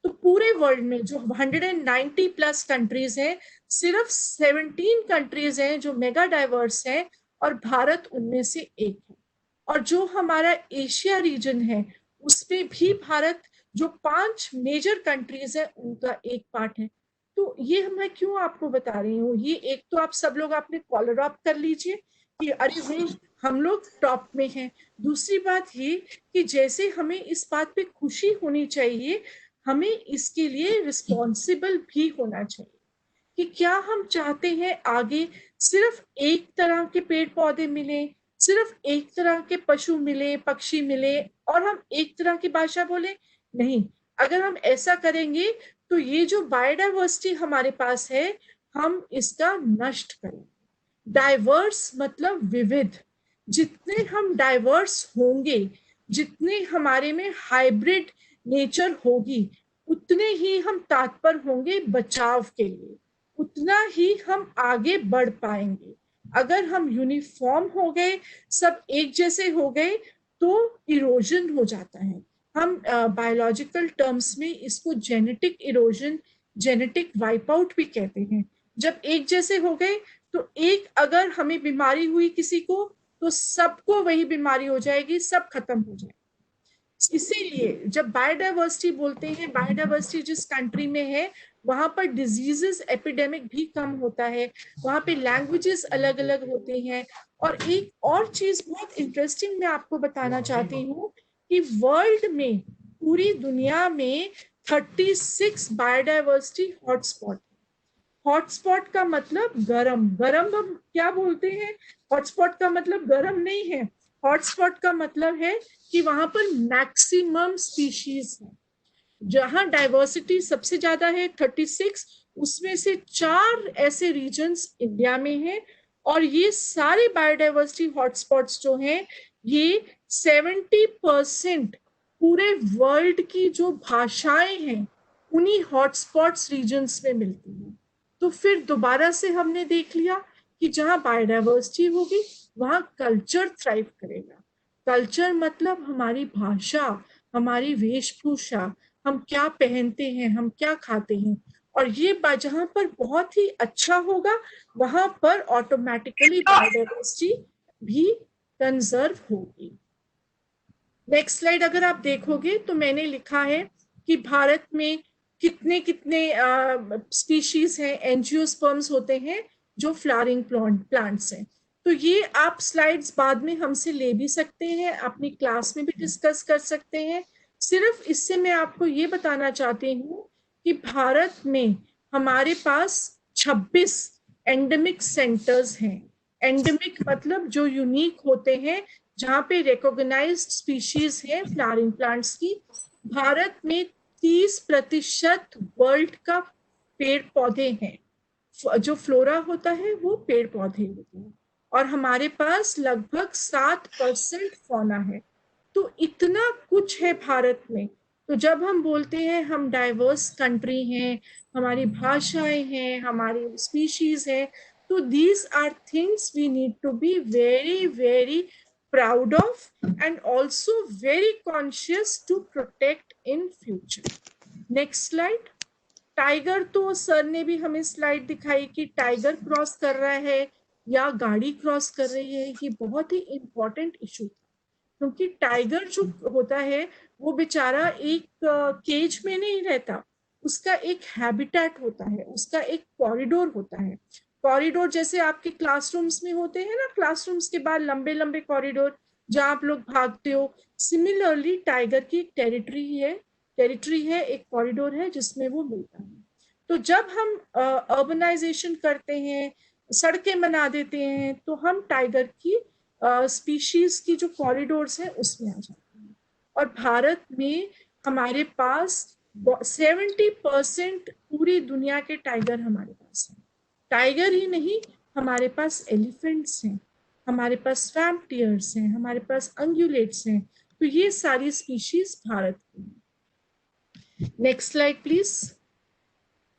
H: तो पूरे वर्ल्ड में जो 190 प्लस कंट्रीज हैं, सिर्फ 17 कंट्रीज हैं जो मेगा डाइवर्स हैं, और भारत उनमें से एक है। और जो हमारा एशिया रीजन है, उसमें भी भारत जो 5 मेजर कंट्रीज है उनका एक पार्ट है। तो ये मैं क्यों आपको बता रही हूँ, ये एक तो आप सब लोग आपने कॉलर अप कर लीजिए कि अरे भाई हम लोग टॉप में हैं। दूसरी बात ये कि जैसे हमें इस बात पे खुशी होनी चाहिए, हमें इसके लिए रिस्पॉन्सिबल भी होना चाहिए कि क्या हम चाहते हैं आगे सिर्फ एक तरह के पेड़ पौधे मिले, सिर्फ एक तरह के पशु मिले, पक्षी मिले, और हम एक तरह की भाषा बोले? नहीं। अगर हम ऐसा करेंगे तो ये जो बायोडाइवर्सिटी हमारे पास है, हम इसका नष्ट करेंगे। डाइवर्स मतलब विविध। जितने हम डाइवर्स होंगे, जितने हमारे में हाइब्रिड नेचर होगी, उतने ही हम तत्पर होंगे बचाव के लिए, उतना ही हम आगे बढ़ पाएंगे। अगर हम यूनिफॉर्म हो गए, सब एक जैसे हो गए, तो इरोजन हो जाता है। हम बायोलॉजिकल टर्म्स में इसको genetic erosion, genetic wipe out भी कहते हैं। जब एक जैसे हो गए तो एक अगर हमें बीमारी हुई किसी को, तो सबको वही बीमारी हो जाएगी, सब खत्म हो जाएगा। इसीलिए जब बायोडाइवर्सिटी बोलते हैं, बायोडाइवर्सिटी जिस कंट्री में है वहां पर डिजीजेस एपिडेमिक भी कम होता है, वहां पे लैंग्वेजेस अलग अलग होते हैं। और एक और चीज बहुत इंटरेस्टिंग मैं आपको बताना चाहती हूँ कि वर्ल्ड में, पूरी दुनिया में 36 बायोडाइवर्सिटी हॉटस्पॉट। हॉटस्पॉट का मतलब गरम, गरम हम क्या बोलते हैं? हॉटस्पॉट का मतलब गरम नहीं है। हॉटस्पॉट का मतलब है कि वहां पर मैक्सिमम स्पीशीज है। जहां डाइवर्सिटी सबसे ज्यादा है 36, उसमें से 4 ऐसे रीजन्स इंडिया में हैं। और ये सारे बायोडाइवर्सिटी हॉटस्पॉट्स जो हैं, ये 70% पूरे वर्ल्ड की जो भाषाएं हैं उन्हीं हॉटस्पॉट्स रीजन्स में मिलती हैं। तो फिर दोबारा से हमने देख लिया कि जहां बायोडाइवर्सिटी होगी वहां कल्चर थ्राइव करेगा। कल्चर मतलब हमारी भाषा, हमारी वेशभूषा, हम क्या पहनते हैं, हम क्या खाते हैं। और ये जहां पर बहुत ही अच्छा होगा वहां पर ऑटोमेटिकली बायोडाइवर्सिटी भी कंजर्व होगी। नेक्स्ट स्लाइड अगर आप देखोगे तो मैंने लिखा है कि भारत में कितने कितने स्पीशीज हैं, एंजियोस्पर्म्स होते हैं जो फ्लावरिंग प्लांट्स हैं। तो ये आप स्लाइड्स बाद में हमसे ले भी सकते हैं, अपनी क्लास में भी डिस्कस कर सकते हैं। सिर्फ इससे मैं आपको ये बताना चाहती हूँ कि भारत में हमारे पास 26 एंडेमिक सेंटर्स हैं। एंडेमिक मतलब जो यूनिक होते हैं, जहां पे रिकॉग्नाइज्ड स्पीशीज है फ्लावरिंग प्लांट्स की। भारत में 30% वर्ल्ड का पेड़ पौधे हैं, जो फ्लोरा होता है वो पेड़ पौधे होते हैं, और हमारे पास लगभग 7% फौना है। तो इतना कुछ है भारत में। तो जब हम बोलते हैं हम डाइवर्स कंट्री हैं, हमारी भाषाएं हैं, हमारी स्पीशीज है, तो these are things we need to be very very proud of and also very conscious to protect in future. Next slide. Tiger, तो सर ने भी हमें स्लाइड दिखाई कि टाइगर क्रॉस कर रहा है या गाड़ी क्रॉस कर रही है, ये बहुत ही इंपॉर्टेंट इशू था, क्योंकि टाइगर जो होता है वो बेचारा एक केज में नहीं रहता, उसका एक हैबिटेट होता है, उसका एक कॉरिडोर होता है। कॉरिडोर जैसे आपके क्लासरूम्स में होते हैं ना, क्लासरूम्स के बाद लंबे लंबे कॉरिडोर जहां आप लोग भागते हो, सिमिलरली टाइगर की एक टेरिटरी है, एक कॉरिडोर है जिसमें वो मिलता है। तो जब हम अर्बनाइजेशन करते हैं, सड़कें बना देते हैं, तो हम टाइगर की स्पीशीज की जो कॉरिडोर्स हैं उसमें आ जाते हैं। और भारत में हमारे पास 70% पूरी दुनिया के टाइगर हमारे पास हैं। टाइगर ही नहीं, हमारे पास एलिफेंट्स हैं, हमारे पास स्वैम्प डियर्स हैं, हमारे पास अंगुलेट्स हैं। तो ये सारी स्पीशीज भारत की हैं। Next slide please.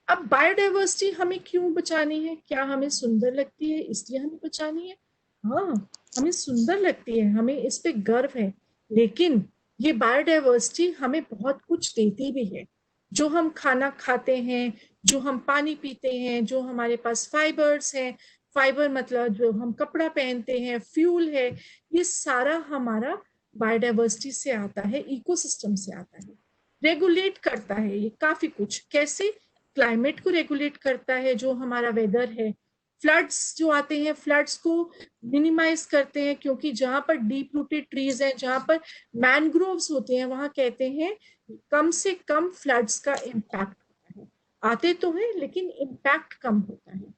H: अब बायोडाइवर्सिटी हमें क्यों बचानी है? क्या हमें सुंदर लगती है इसलिए हमें बचानी है? हाँ, हमें सुंदर लगती है, हमें इस पे गर्व है, लेकिन ये बायोडाइवर्सिटी हमें बहुत कुछ देती भी है। जो हम खाना खाते हैं, जो हम पानी पीते हैं, जो हमारे पास फाइबर्स हैं, फाइबर मतलब जो हम कपड़ा पहनते हैं, फ्यूल है, ये सारा हमारा बायोडाइवर्सिटी से आता है, इकोसिस्टम से आता है। रेगुलेट करता है ये काफी कुछ। कैसे? क्लाइमेट को रेगुलेट करता है, जो हमारा वेदर है। फ्लड्स जो आते हैं, फ्लड्स को मिनिमाइज करते हैं, क्योंकि जहां पर डीप रूटेड ट्रीज हैं, जहां पर मैनग्रोव्स होते हैं, वहां कहते हैं कम से कम फ्लड्स का इम्पैक्ट होता है। आते तो हैं लेकिन इम्पैक्ट कम होता है।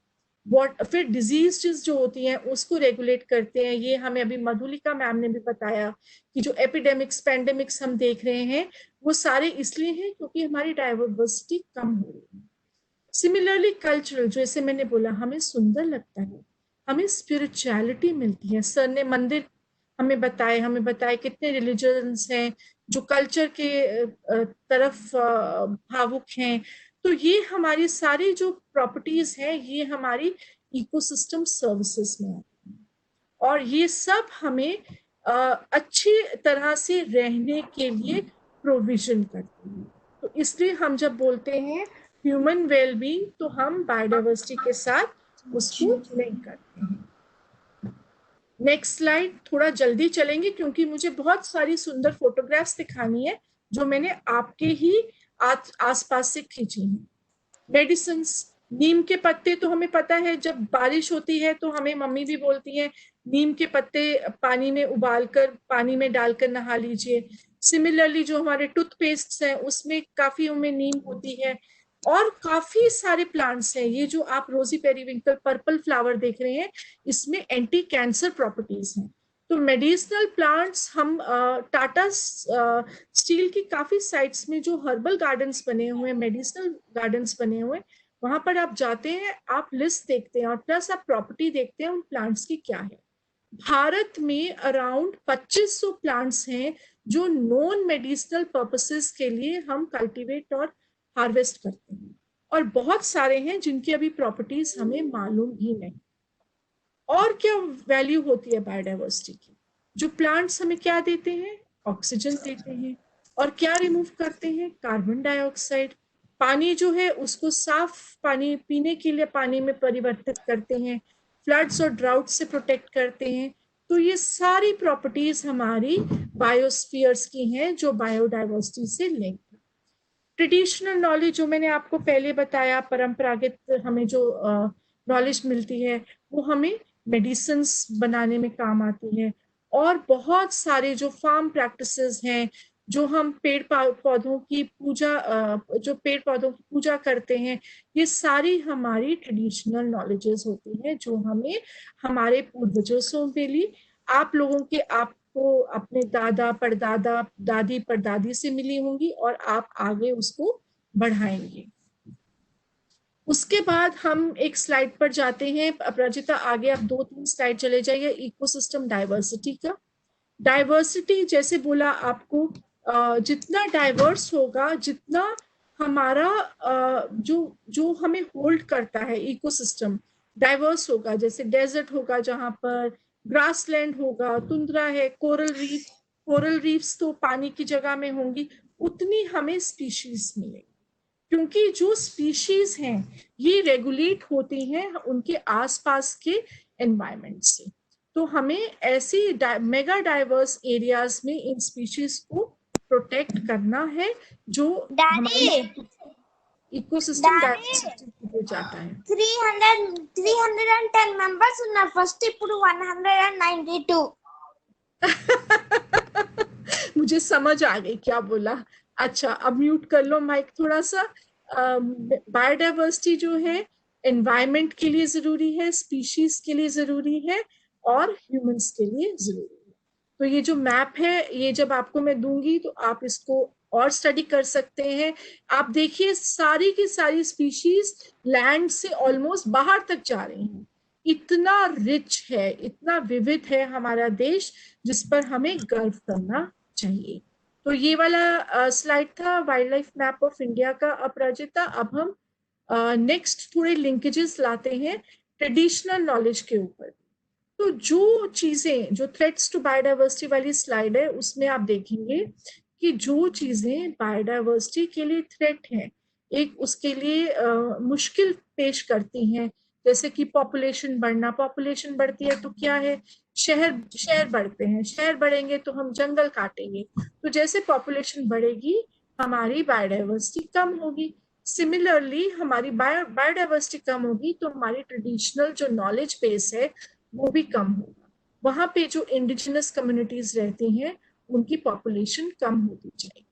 H: फिर डिजीज जो होती हैं उसको रेगुलेट करते हैं। ये हमें अभी मधुलिका मैम ने भी बताया कि जो एपिडेमिक्स पेंडेमिक्स हम देख रहे हैं वो सारे इसलिए हैं क्योंकि हमारी डाइवर्सिटी कम हो रही है। सिमिलरली कल्चरल, जैसे मैंने बोला, हमें सुंदर लगता है, हमें स्पिरिचुअलिटी मिलती है। सर ने मंदिर हमें बताए कितने रिलीजन्स हैं जो कल्चर के तरफ भावुक हैं। तो ये हमारी सारी जो प्रॉपर्टीज हैं ये हमारी इकोसिस्टम सर्विसेज में आती हैं, और ये सब हमें अच्छी तरह से रहने के लिए प्रोविजन करती है। तो इसलिए हम जब बोलते हैं ह्यूमन वेलबींग, तो हम बायोडाइवर्सिटी के साथ उसको लिंक करते हैं। Next slide. थोड़ा जल्दी चलेंगे क्योंकि मुझे बहुत सारी सुंदर फोटोग्राफ्स दिखानी है जो मैंने आपके ही आसपास से खींची हैं। मेडिसिन्स, नीम के पत्ते तो हमें पता है, जब बारिश होती है तो हमें मम्मी भी बोलती हैं नीम के पत्ते पानी में उबालकर, पानी में डालकर नहा लीजिए। सिमिलरली जो हमारे टूथपेस्ट हैं उसमें काफी उनमें नीम होती है, और काफी सारे प्लांट्स हैं। ये जो आप रोजी पेरीविंकल पर्पल फ्लावर देख रहे हैं, इसमें एंटी कैंसर प्रॉपर्टीज हैं। तो मेडिसिनल प्लांट्स हम टाटा स्टील की काफी साइट्स में जो हर्बल गार्डन्स बने हुए, मेडिसिनल गार्डन्स बने हुए, वहां पर आप जाते हैं, आप लिस्ट देखते हैं और प्लस आप प्रॉपर्टी देखते हैं उन प्लांट्स की क्या है। भारत में अराउंड 2500 प्लांट्स हैं जो नॉन मेडिसिनल पर्पसेस के लिए हम कल्टीवेट और हार्वेस्ट करते हैं, और बहुत सारे हैं जिनकी अभी प्रॉपर्टीज हमें मालूम ही नहीं। और क्या वैल्यू होती है बायोडाइवर्सिटी की? जो प्लांट्स हमें क्या देते हैं? ऑक्सीजन देते हैं, और क्या रिमूव करते हैं? Carbon dioxide. पानी जो है उसको साफ पानी पीने के लिए पानी में परिवर्तित करते हैं, फ्लड्स और ड्राउट से प्रोटेक्ट करते हैं। तो ये सारी प्रॉपर्टीज हमारी बायोस्फीयर्स की हैं जो बायोडाइवर्सिटी से लिंक है। ट्रेडिशनल नॉलेज जो मैंने आपको पहले बताया, परंपरागत हमें जो नॉलेज मिलती है वो हमें मेडिसिन्स बनाने में काम आती है। और बहुत सारे जो फार्म प्रैक्टिसेस हैं, जो हम पेड़ पौधों की पूजा करते हैं, ये सारी हमारी ट्रेडिशनल नॉलेजेस होती हैं जो हमें हमारे पूर्वजों से मिली। आप लोगों के आपको अपने दादा परदादा दादी परदादी से मिली होंगी और आप आगे उसको बढ़ाएंगे। उसके बाद हम एक स्लाइड पर जाते हैं। अपराजिता आगे आप 2-3 स्लाइड चले जाइए। इकोसिस्टम डाइवर्सिटी का, डाइवर्सिटी जैसे बोला आपको, जितना डाइवर्स होगा, जितना हमारा जो हमें होल्ड करता है इकोसिस्टम डाइवर्स होगा, जैसे डेजर्ट होगा जहां पर ग्रासलैंड होगा, तुंद्रा है, कोरल रीफ्स तो पानी की जगह में होंगी, उतनी हमें स्पीशीज मिलेगी। क्योंकि जो स्पीशीज हैं ये रेगुलेट होती हैं उनके आसपास के एनवायरनमेंट से। तो हमें ऐसी मेगा डाइवर्स एरियाज में इन स्पीशीज को प्रोटेक्ट करना है जो हमारे इकोसिस्टम डाइवर्सिटी जाता है।
D: 310 members ఉన్నారు ఫస్ట్, ఇప్పుడు 192।
H: मुझे समझ आ गई क्या बोला। अच्छा, अब म्यूट कर लो माइक थोड़ा सा। बायोडाइवर्सिटी जो है एनवायरनमेंट के लिए जरूरी है, स्पीशीज के लिए जरूरी है और ह्यूमंस के लिए जरूरी है। तो ये जो मैप है ये जब आपको मैं दूंगी तो आप इसको और स्टडी कर सकते हैं। आप देखिए सारी की सारी स्पीशीज लैंड से ऑलमोस्ट बाहर तक जा रही हैं। इतना रिच है, इतना विविध है हमारा देश, जिस पर हमें गर्व करना चाहिए। तो ये वाला स्लाइड था wild life map of India का। अपराजिता, अब हम नेक्स्ट थोड़े लिंकेजेस लाते हैं ट्रेडिशनल नॉलेज के ऊपर। तो जो चीजें, जो थ्रेट्स टू बायोडाइवर्सिटी वाली स्लाइड है, उसमें आप देखेंगे कि जो चीजें बायोडाइवर्सिटी के लिए थ्रेट हैं, एक उसके लिए मुश्किल पेश करती हैं, जैसे कि पॉपुलेशन बढ़ना। पॉपुलेशन बढ़ती है तो क्या है, शहर बढ़ते हैं, शहर बढ़ेंगे तो हम जंगल काटेंगे। तो जैसे पॉपुलेशन बढ़ेगी हमारी बायोडाइवर्सिटी कम होगी। सिमिलरली हमारी बायोडाइवर्सिटी कम होगी तो हमारी ट्रेडिशनल जो नॉलेज बेस है वो भी कम होगा। वहां पे जो इंडिजिनस कम्युनिटीज रहती हैं उनकी पॉपुलेशन कम होती जाएगी।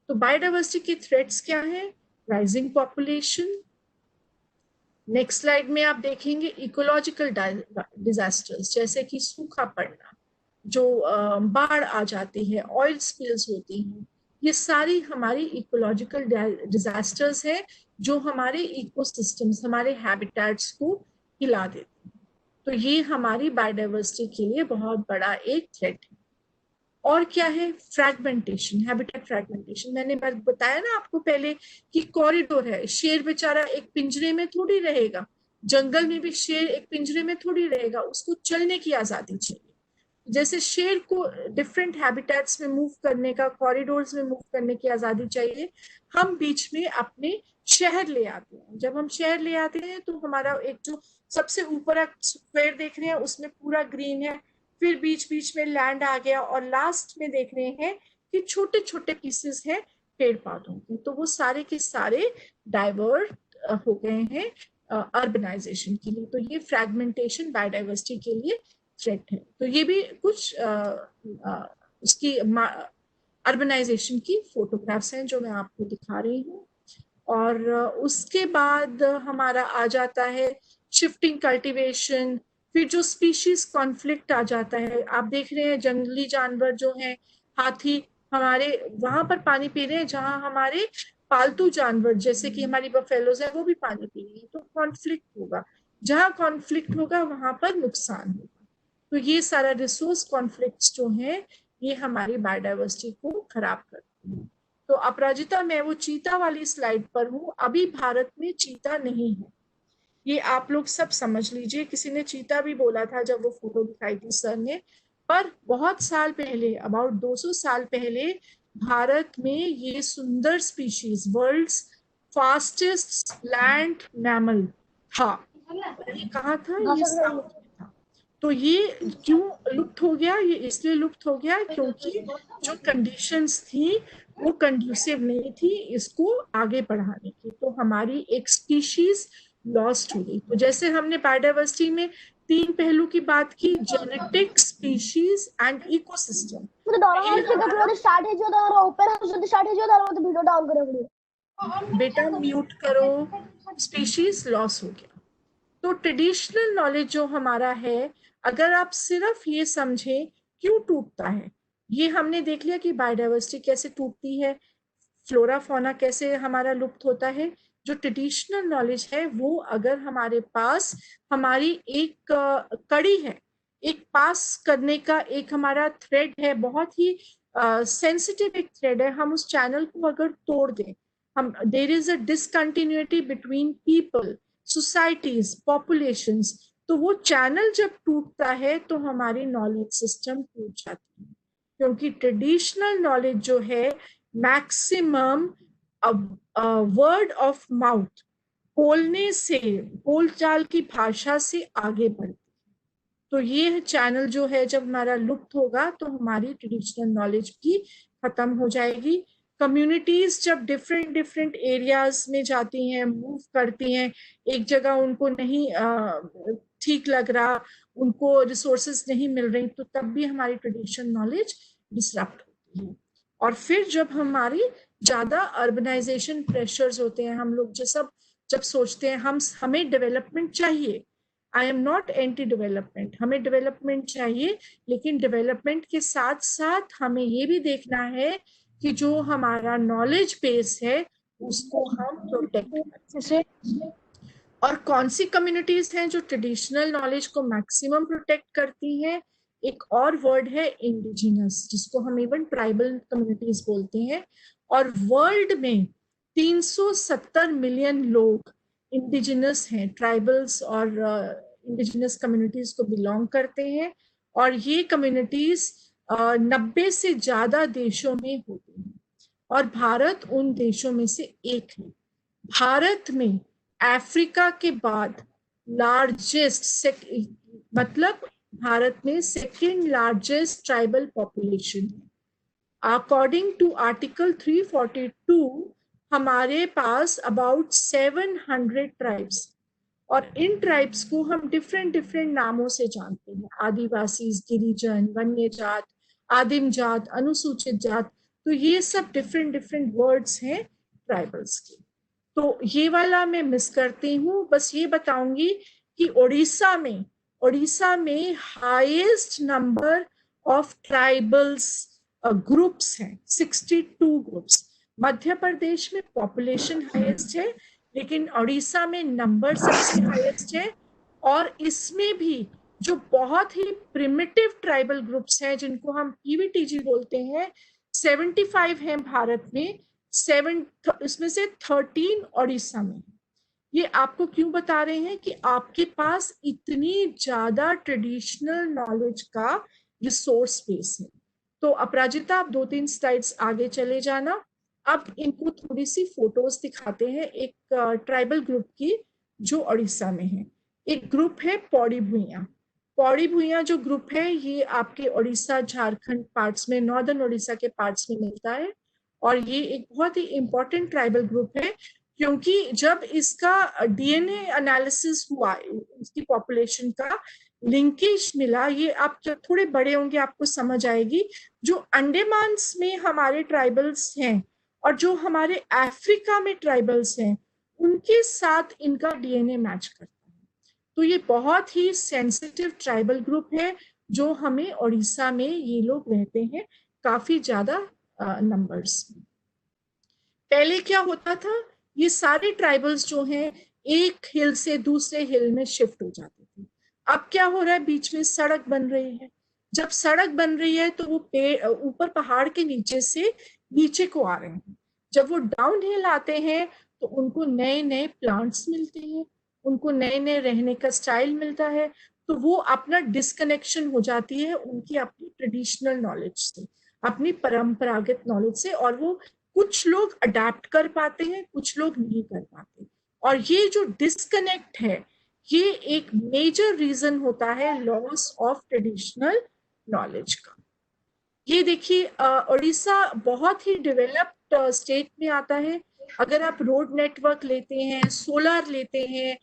H: तो बायोडाइवर्सिटी की थ्रेट्स क्या है? Rising population. नेक्स्ट स्लाइड में आप देखेंगे इकोलॉजिकल डिजास्टर्स, जैसे कि सूखा पड़ना, जो बाढ़ आ जाती है, ऑयल स्पिल्स होती हैं, ये सारी हमारी इकोलॉजिकल डिजास्टर्स है जो हमारे इकोसिस्टम्स, हमारे हैबिटेट्स को हिला देते हैं। तो ये हमारी बायोडाइवर्सिटी के लिए बहुत बड़ा एक थ्रेट है। और क्या है? Fragmentation, habitat fragmentation. मैंने बताया ना आपको पहले कि कॉरिडोर है। शेर बेचारा एक पिंजरे में थोड़ी रहेगा, जंगल में भी शेर एक पिंजरे में थोड़ी रहेगा, उसको चलने की आजादी चाहिए। जैसे शेर को डिफरेंट हैबिटेट्स में मूव करने का, कॉरिडोर्स में मूव करने की आजादी चाहिए, हम बीच में अपने शहर ले आते हैं। जब हम शहर ले आते हैं तो हमारा एक जो सबसे ऊपर आप स्क्वायर देख रहे हैं उसमें पूरा ग्रीन है, फिर बीच बीच में लैंड आ गया और लास्ट में देख रहे हैं कि छोटे छोटे पीसेस हैं पेड़ पौधों के। तो वो सारे के सारे डाइवर्ट हो गए हैं अर्बनाइजेशन के लिए। तो ये फ्रैगमेंटेशन बायोडाइवर्सिटी के लिए थ्रेट है। तो ये भी कुछ उसकी अर्बनाइजेशन की फोटोग्राफ्स हैं जो मैं आपको दिखा रही हूँ। और उसके बाद हमारा आ जाता है शिफ्टिंग कल्टीवेशन, फिर जो स्पीशीज कॉन्फ्लिक्ट आ जाता है। आप देख रहे हैं जंगली जानवर जो हैं, हाथी हमारे वहां पर पानी पी रहे हैं जहां हमारे पालतू जानवर जैसे कि हमारी बफेलोज है वो भी पानी पी रही है। तो कॉन्फ्लिक्ट होगा, जहां कॉन्फ्लिक्ट होगा वहां पर नुकसान होगा। तो ये सारा रिसोर्स कॉन्फ्लिक्ट्स जो हैं ये हमारी बायोडाइवर्सिटी को खराब करते हैं। तो अपराजिता, मैं वो चीता वाली स्लाइड पर हूँ। अभी भारत में चीता नहीं है, ये आप लोग सब समझ लीजिए। किसी ने चीता भी बोला था जब वो फोटो दिखाई थी सर ने, पर बहुत साल पहले, अबाउट 200 साल पहले भारत में ये सुंदर species, world's fastest land mammal था। ये कहाँ था? ये साउथ में था। तो ये क्यों लुप्त हो गया? ये इसलिए लुप्त हो गया क्योंकि जो कंडीशंस थी वो कंड्यूसिव नहीं थी इसको आगे बढ़ाने की, तो हमारी एक स्पीशीज लॉस्ट हो गई। तो जैसे हमने बायोडाइवर्सिटी में 3 पहलू की बात की, जेनेटिक, स्पीशीज एंड इकोसिस्टम। बेटा म्यूट करो, स्पीशीज लॉस हो गया। तो ट्रेडिशनल नॉलेज जो हमारा है, अगर आप सिर्फ ये समझें क्यों टूटता है, ये हमने देख लिया कि बायोडाइवर्सिटी कैसे टूटती है, फ्लोरा फौना कैसे हमारा लुप्त होता है। जो ट्रेडिशनल नॉलेज है वो अगर हमारे पास हमारी एक कड़ी है, एक पास करने का एक हमारा थ्रेड है, बहुत ही सेंसिटिव एक थ्रेड है, हम उस चैनल को अगर तोड़ दें, हम there is a discontinuity between people, societies, populations, तो वो चैनल जब टूटता है तो हमारी नॉलेज सिस्टम टूट जाती है। क्योंकि ट्रेडिशनल नॉलेज जो है मैक्सिमम वर्ड ऑफ माउथ, बोलने से, बोलचाल की भाषा से आगे बढ़ती है। तो ये चैनल जो है जब हमारा लुप्त होगा तो हमारी ट्रेडिशनल नॉलेज भी खत्म हो जाएगी। कम्युनिटीज जब डिफरेंट डिफरेंट एरियाज में जाती हैं, मूव करती हैं, एक जगह उनको नहीं ठीक लग रहा, उनको रिसोर्सेज नहीं मिल रही, तो तब भी हमारी ट्रेडिशनल नॉलेज डिसरप्ट होती है। और फिर जब हमारी ज्यादा अर्बनाइजेशन प्रेशर्स होते हैं, हम लोग जब सोचते हैं हमें डेवलपमेंट चाहिए, I am not anti development, हमें डेवलपमेंट चाहिए, लेकिन डेवलपमेंट के साथ साथ हमें ये भी देखना है कि जो हमारा नॉलेज बेस है उसको हम प्रोटेक्ट करें। और कौन सी कम्युनिटीज हैं जो ट्रेडिशनल नॉलेज को मैक्सिमम प्रोटेक्ट करती हैं? एक और वर्ड है इंडिजिनस, जिसको हम इवन ट्राइबल कम्युनिटीज बोलते हैं। और वर्ल्ड में 370 मिलियन लोग इंडिजिनस हैं, ट्राइबल्स और इंडिजिनस कम्युनिटीज को बिलोंग करते हैं। और ये कम्युनिटीज 90 से ज्यादा देशों में होती हैं, और भारत उन देशों में से एक है। भारत में अफ्रीका के बाद लार्जेस्ट, मतलब भारत में सेकेंड लार्जेस्ट ट्राइबल पॉपुलेशन है। अकॉर्डिंग टू आर्टिकल 342 हमारे पास अबाउट 700 ट्राइब्स, और इन ट्राइब्स को हम डिफरेंट डिफरेंट नामों से जानते हैं, आदिवासी, गिरिजन, वन्य जात, आदिम जात, अनुसूचित जात। तो ये सब डिफरेंट डिफरेंट वर्ड्स हैं ट्राइबल्स के। तो ये वाला मैं मिस करती हूँ। बस ये बताऊंगी कि उड़ीसा में highest number of tribals groups हैं, 62 ग्रुप्स। मध्य प्रदेश में पॉपुलेशन हाईएस्ट है, लेकिन उड़ीसा में नंबर सबसे हाईएस्ट है। और इसमें भी जो बहुत ही प्रिमिटिव ट्राइबल ग्रुप्स हैं, जिनको हम पीवीटीजी बोलते हैं, 75 हैं भारत में, इसमें से 13 उड़ीसा में। ये आपको क्यों बता रहे हैं कि आपके पास इतनी ज्यादा ट्रेडिशनल नॉलेज का रिसोर्स बेस है। तो अपराजिता, आप 2-3 स्लाइड्स आगे चले जाना। अब इनको थोड़ी सी फोटोज दिखाते हैं एक ट्राइबल ग्रुप की जो उड़ीसा में है। एक ग्रुप है पौड़ी भुइयां। पौड़ी भुइयां जो ग्रुप है ये आपके उड़ीसा, झारखंड पार्ट्स में, नॉर्दर्न उड़ीसा के पार्ट्स में मिलता है। और ये एक बहुत ही इंपॉर्टेंट ट्राइबल ग्रुप है, क्योंकि जब इसका डीएनए एनालिसिस हुआ, इसकी पॉपुलेशन का लिंकेज मिला, ये आप जब थोड़े बड़े होंगे आपको समझ आएगी। जो अंडमान में हमारे ट्राइबल्स हैं और जो हमारे अफ्रीका में ट्राइबल्स हैं, उनके साथ इनका डीएनए मैच करता है। तो ये बहुत ही सेंसिटिव ट्राइबल ग्रुप है जो हमें उड़ीसा में ये लोग रहते हैं, काफी ज्यादा नंबर्स। पहले क्या होता था, ये सारे ट्राइबल्स जो हैं एक हिल से दूसरे हिल में शिफ्ट हो जाते थे। अब क्या हो रहा है, बीच में सड़क बन रही है। जब सड़क बन रही है तो वो ऊपर पहाड़ के नीचे से नीचे को आ रहे हैं। जब वो डाउन हिल आते हैं तो उनको नए नए प्लांट्स मिलते हैं, उनको नए नए रहने का स्टाइल मिलता है। तो वो अपना डिस्कनेक्शन हो जाती है उनकी अपनी ट्रेडिशनल नॉलेज से, अपनी परंपरागत नॉलेज से, और वो कुछ लोग अडेप्ट कर पाते हैं, कुछ लोग नहीं कर पाते, और ये जो डिस्कनेक्ट है ये एक मेजर रीजन होता है लॉस ऑफ ट्रेडिशनल नॉलेज का। ये देखिए उड़ीसा बहुत ही डेवलप्ड स्टेट में आता है। अगर आप रोड नेटवर्क लेते हैं, सोलर लेते हैं,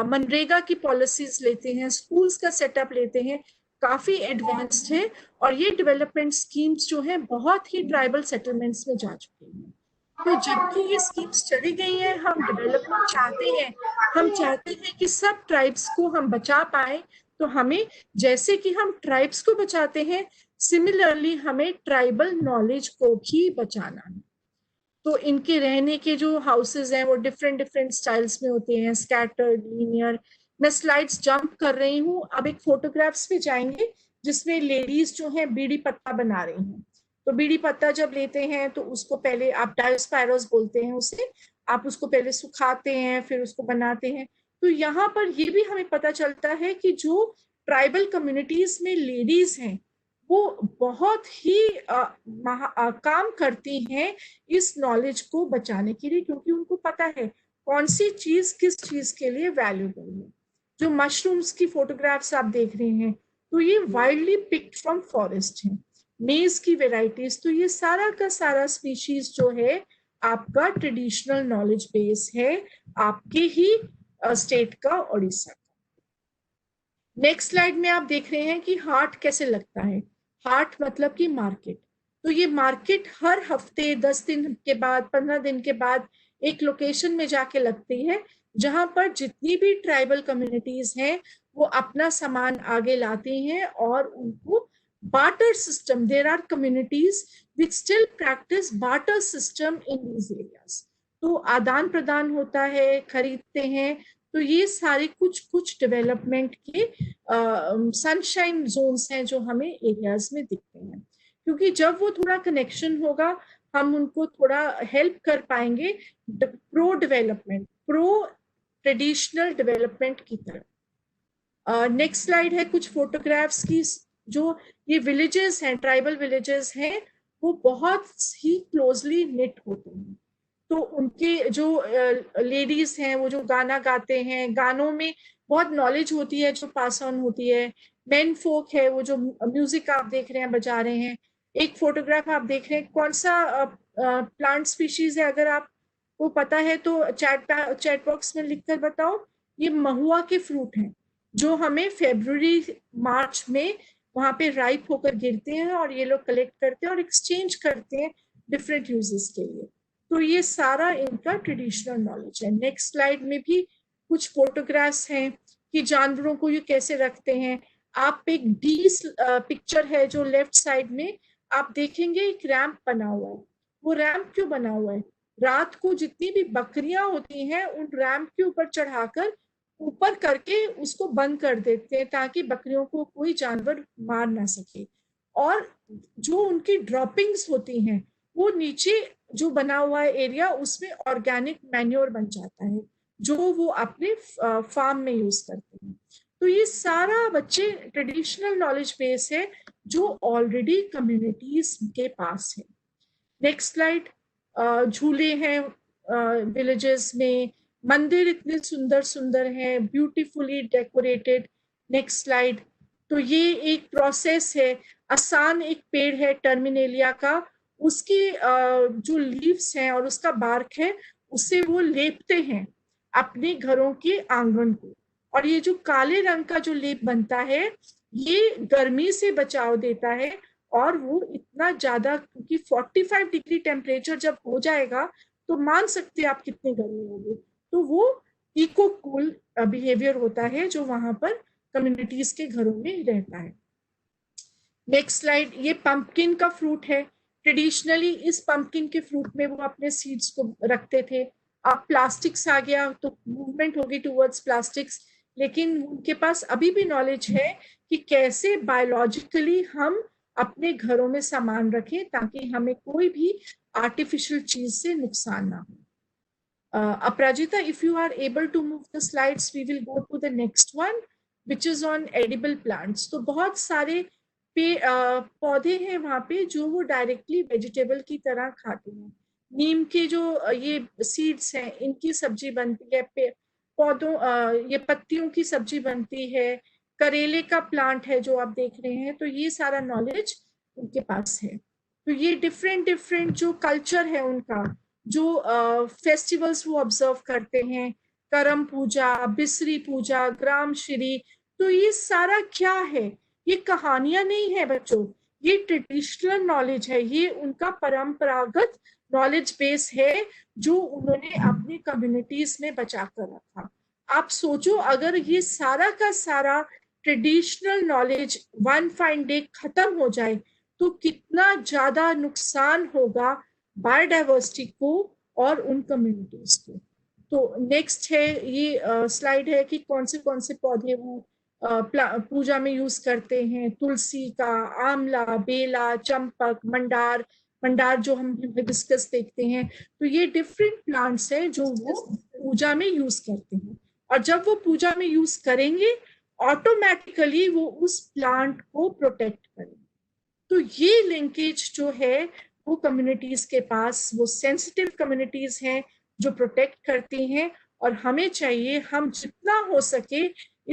H: मनरेगा की पॉलिसीज लेते हैं, स्कूल्स का सेटअप लेते हैं, काफी एडवांस्ड है। और ये डेवलपमेंट स्कीम्स जो है बहुत ही ट्राइबल सेटलमेंट्स में जा चुके हैं। तो जबकि ये स्कीम्स चली गई हैं, हम डेवलपमेंट चाहते हैं, हम चाहते हैं कि सब ट्राइब्स को हम बचा पाए। तो हमें, जैसे कि हम ट्राइब्स को बचाते हैं, सिमिलरली हमें ट्राइबल नॉलेज को भी बचाना है। तो इनके रहने के जो हाउसेज हैं वो डिफरेंट डिफरेंट स्टाइल्स में होते हैं, स्कैटर्ड, लीनियर। मैं स्लाइड्स जंप कर रही हूँ, अब एक फोटोग्राफ्स पे जाएंगे जिसमें लेडीज जो हैं बीड़ी पत्ता बना रही हैं। तो बीड़ी पत्ता जब लेते हैं तो उसको पहले आप डायोस्पायरोस बोलते हैं उसे, आप उसको पहले सुखाते हैं फिर उसको बनाते हैं। तो यहाँ पर ये भी हमें पता चलता है कि जो ट्राइबल कम्युनिटीज में लेडीज हैं वो बहुत ही काम करती हैं इस नॉलेज को बचाने के लिए, क्योंकि उनको पता है कौन सी चीज किस चीज के लिए वैल्यूबल है। जो मशरूम्स की फोटोग्राफ्स आप देख रहे हैं तो ये वाइल्डली पिक्ड फ्रॉम फॉरेस्ट है, मेज की वेराइटीज। तो ये सारा का सारा स्पीशीज जो है आपका ट्रेडिशनल नॉलेज बेस है आपके ही स्टेट का, उड़ीसा का। नेक्स्ट स्लाइड में आप देख रहे हैं कि हाट कैसे लगता है। हाट मतलब कि मार्केट। तो ये मार्केट हर हफ्ते 10 दिन के बाद, 15 दिन के बाद एक लोकेशन में जाके लगती है, जहां पर जितनी भी ट्राइबल कम्युनिटीज हैं वो अपना सामान आगे लाती हैं और उनको barter system, there are communities which still practice barter system in these areas. तो आदान प्रदान होता है, खरीदते हैं। तो ये सारे कुछ डेवलपमेंट के सनशाइन जोन्स हैं जो हमें एरियाज में दिखते हैं, क्योंकि जब वो थोड़ा कनेक्शन होगा हम उनको थोड़ा हेल्प कर पाएंगे pro development, pro traditional development की तरफ। नेक्स्ट स्लाइड है कुछ फोटोग्राफ्स की। जो ये विलेजेस हैं, ट्राइबल विलेजेस हैं, वो बहुत ही क्लोजली निट होते हैं। तो उनके जो लेडीज हैं वो जो गाना गाते हैं, गानों में बहुत नॉलेज होती है जो पास ऑन होती है। मेन फोक है वो जो म्यूजिक आप देख रहे हैं बजा रहे हैं। एक फोटोग्राफ आप देख रहे हैं, कौन सा प्लांट स्पीशीज है, अगर आपको पता है तो चैट बॉक्स में लिखकर बताओ। ये महुआ के फ्रूट हैं जो हमें फरवरी मार्च में वहां पे राइप होकर गिरते हैं और ये लोग कलेक्ट करते हैं और एक्सचेंज करते हैं डिफरेंट यूजेस के लिए। तो ये सारा इनका ट्रेडिशनल नॉलेज है। नेक्स्ट स्लाइड में भी कुछ फोटोग्राफ्स हैं कि जानवरों को ये कैसे रखते हैं। आप एक डी पिक्चर है जो लेफ्ट साइड में आप देखेंगे, एक रैंप बना हुआ है। वो रैंप क्यों बना हुआ है? रात को जितनी भी बकरियां होती हैं उन रैंप के ऊपर चढ़ाकर ऊपर करके उसको बंद कर देते हैं ताकि बकरियों को कोई जानवर मार ना सके। और जो उनकी ड्रॉपिंग्स होती हैं वो नीचे जो बना हुआ है एरिया उसमें ऑर्गेनिक मैन्योर बन जाता है जो वो अपने फार्म में यूज करते हैं। तो ये सारा बच्चे ट्रेडिशनल नॉलेज बेस है जो ऑलरेडी कम्युनिटीज के पास है। Next slide. झूले हैं विलेजेस में, मंदिर इतने सुंदर सुंदर हैं, ब्यूटीफुली डेकोरेटेड। Next slide. तो ये एक प्रोसेस है। आसान एक पेड़ है टर्मिनेलिया का, उसकी जो लीव्स हैं और उसका बार्क है उससे वो लेपते हैं अपने घरों के आंगन को। और ये जो काले रंग का जो लेप बनता है ये गर्मी से बचाव देता है। और वो इतना ज्यादा, क्योंकि 45 डिग्री टेम्परेचर जब हो जाएगा तो मान सकते हैं आप कितनी गर्मी होगी। तो वो इको कूल बिहेवियर होता है जो वहां पर कम्युनिटीज के घरों में रहता है। Next slide. ये पंपकिन का फ्रूट है। ट्रेडिशनली इस पंपकिन के फ्रूट में वो अपने सीड्स को रखते थे। अब प्लास्टिक्स आ गया तो मूवमेंट होगी टुवर्ड्स प्लास्टिक्स, लेकिन उनके पास अभी भी नॉलेज है कि कैसे बायोलॉजिकली हम अपने घरों में सामान रखें ताकि हमें कोई भी आर्टिफिशियल चीज से नुकसान ना हो। Aparajita, if you are able to move the slides, we will go to the next one, which is on edible plants. तो बहुत सारे पौधे हैं वहाँ पे जो वो डायरेक्टली वेजिटेबल की तरह खाते हैं। नीम के जो ये सीड्स हैं इनकी सब्जी बनती है, पौधों ये पत्तियों की सब्जी बनती है, करेले का प्लांट है जो आप देख रहे हैं, तो ये सारा नॉलेज उनके पास है। तो ये डिफरेंट डिफरेंट जो कल्चर है उनका, जो फेस्टिवल्स वो ऑब्जर्व करते हैं, करम पूजा, बिसरी पूजा, ग्राम श्री, तो ये सारा क्या है? ये कहानियां नहीं है बच्चों, ये ट्रेडिशनल नॉलेज है, ये उनका परंपरागत नॉलेज बेस है जो उन्होंने अपनी कम्युनिटीज में बचा कर रखा। आप सोचो अगर ये सारा का सारा traditional knowledge one fine day खत्म हो जाए तो कितना ज्यादा नुकसान होगा बायोडाइवर्सिटी को और उन कम्युनिटीज को। तो नेक्स्ट है ये स्लाइड है कि कौन से पौधे वो पूजा में यूज करते हैं। तुलसी का, आंवला, बेला, चंपक, मंडार, मंडार जो हम हिबिस्कस देखते हैं, तो ये डिफरेंट प्लांट्स हैं जो वो पूजा में यूज करते हैं। और जब वो पूजा में यूज करेंगे ऑटोमेटिकली वो उस प्लांट को प्रोटेक्ट करेंगे। तो ये लिंकेज जो है वो कम्युनिटीज के पास, वो सेंसिटिव कम्युनिटीज हैं जो प्रोटेक्ट करती हैं, और हमें चाहिए हम जितना हो सके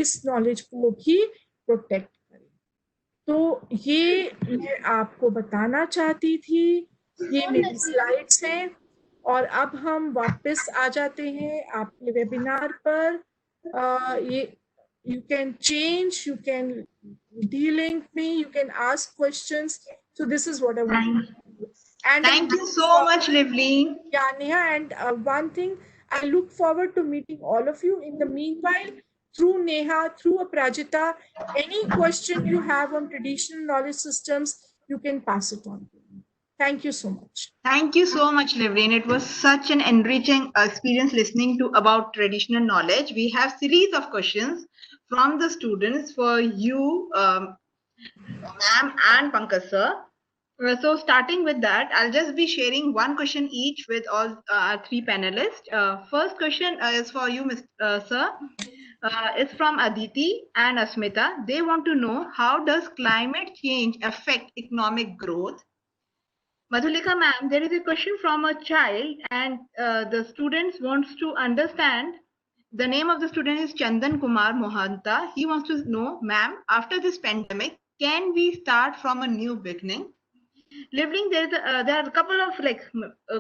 H: इस नॉलेज को भी प्रोटेक्ट करें। तो ये मैं आपको बताना चाहती थी, ये मेरी स्लाइड्स हैं। और अब हम वापस आ जाते हैं आपके वेबिनार पर। ये you can change, you can de-link me, you can ask questions. So this is what I want to do. And
A: Thank you so much, Livleen.
H: Yeah, Neha, and one thing, I look forward to meeting all of you. In the meanwhile, through Neha, through Aprajita, any question you have on traditional knowledge systems, you can pass it on to me. Thank you so much.
A: Thank you so much, Livleen. It was such an enriching experience listening to about traditional knowledge. We have series of questions from the students for you, ma'am and Pankaj sir. So starting with that, I'll just be sharing one question each with all our three panelists. First question is for you, Mr. Sir. It's from Aditi and Asmita. They want to know, how does climate change affect economic growth? Madhulika ma'am, there is a question from a child, and the students wants to understand. The name of the student is Chandan Kumar Mohanta. He wants to know, ma'am, after this pandemic, can we start from a new beginning? Livling, there are a couple of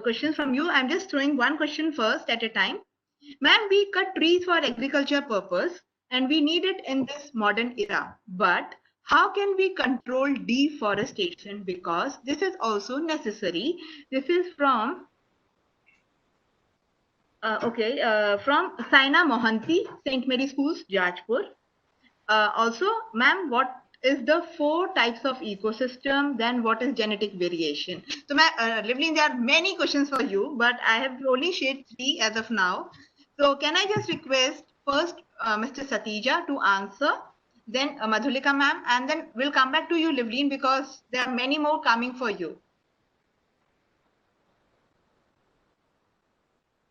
A: questions from you. I'm just throwing one question first at a time. Ma'am, we cut trees for agriculture purpose and we need it in this modern era. But how can we control deforestation? Because this is also necessary. This is from from Saina Mohanty, St. Mary Schools, Jajpur. Also, ma'am, what is the 4 types of ecosystem? Then what is genetic variation? So, Livleen, there are many questions for you, but I have only shared 3 as of now. So can I just request first Mr. Satija to answer, then Madhulika ma'am, and then we'll come back to you, Livleen, because there are many more coming for you.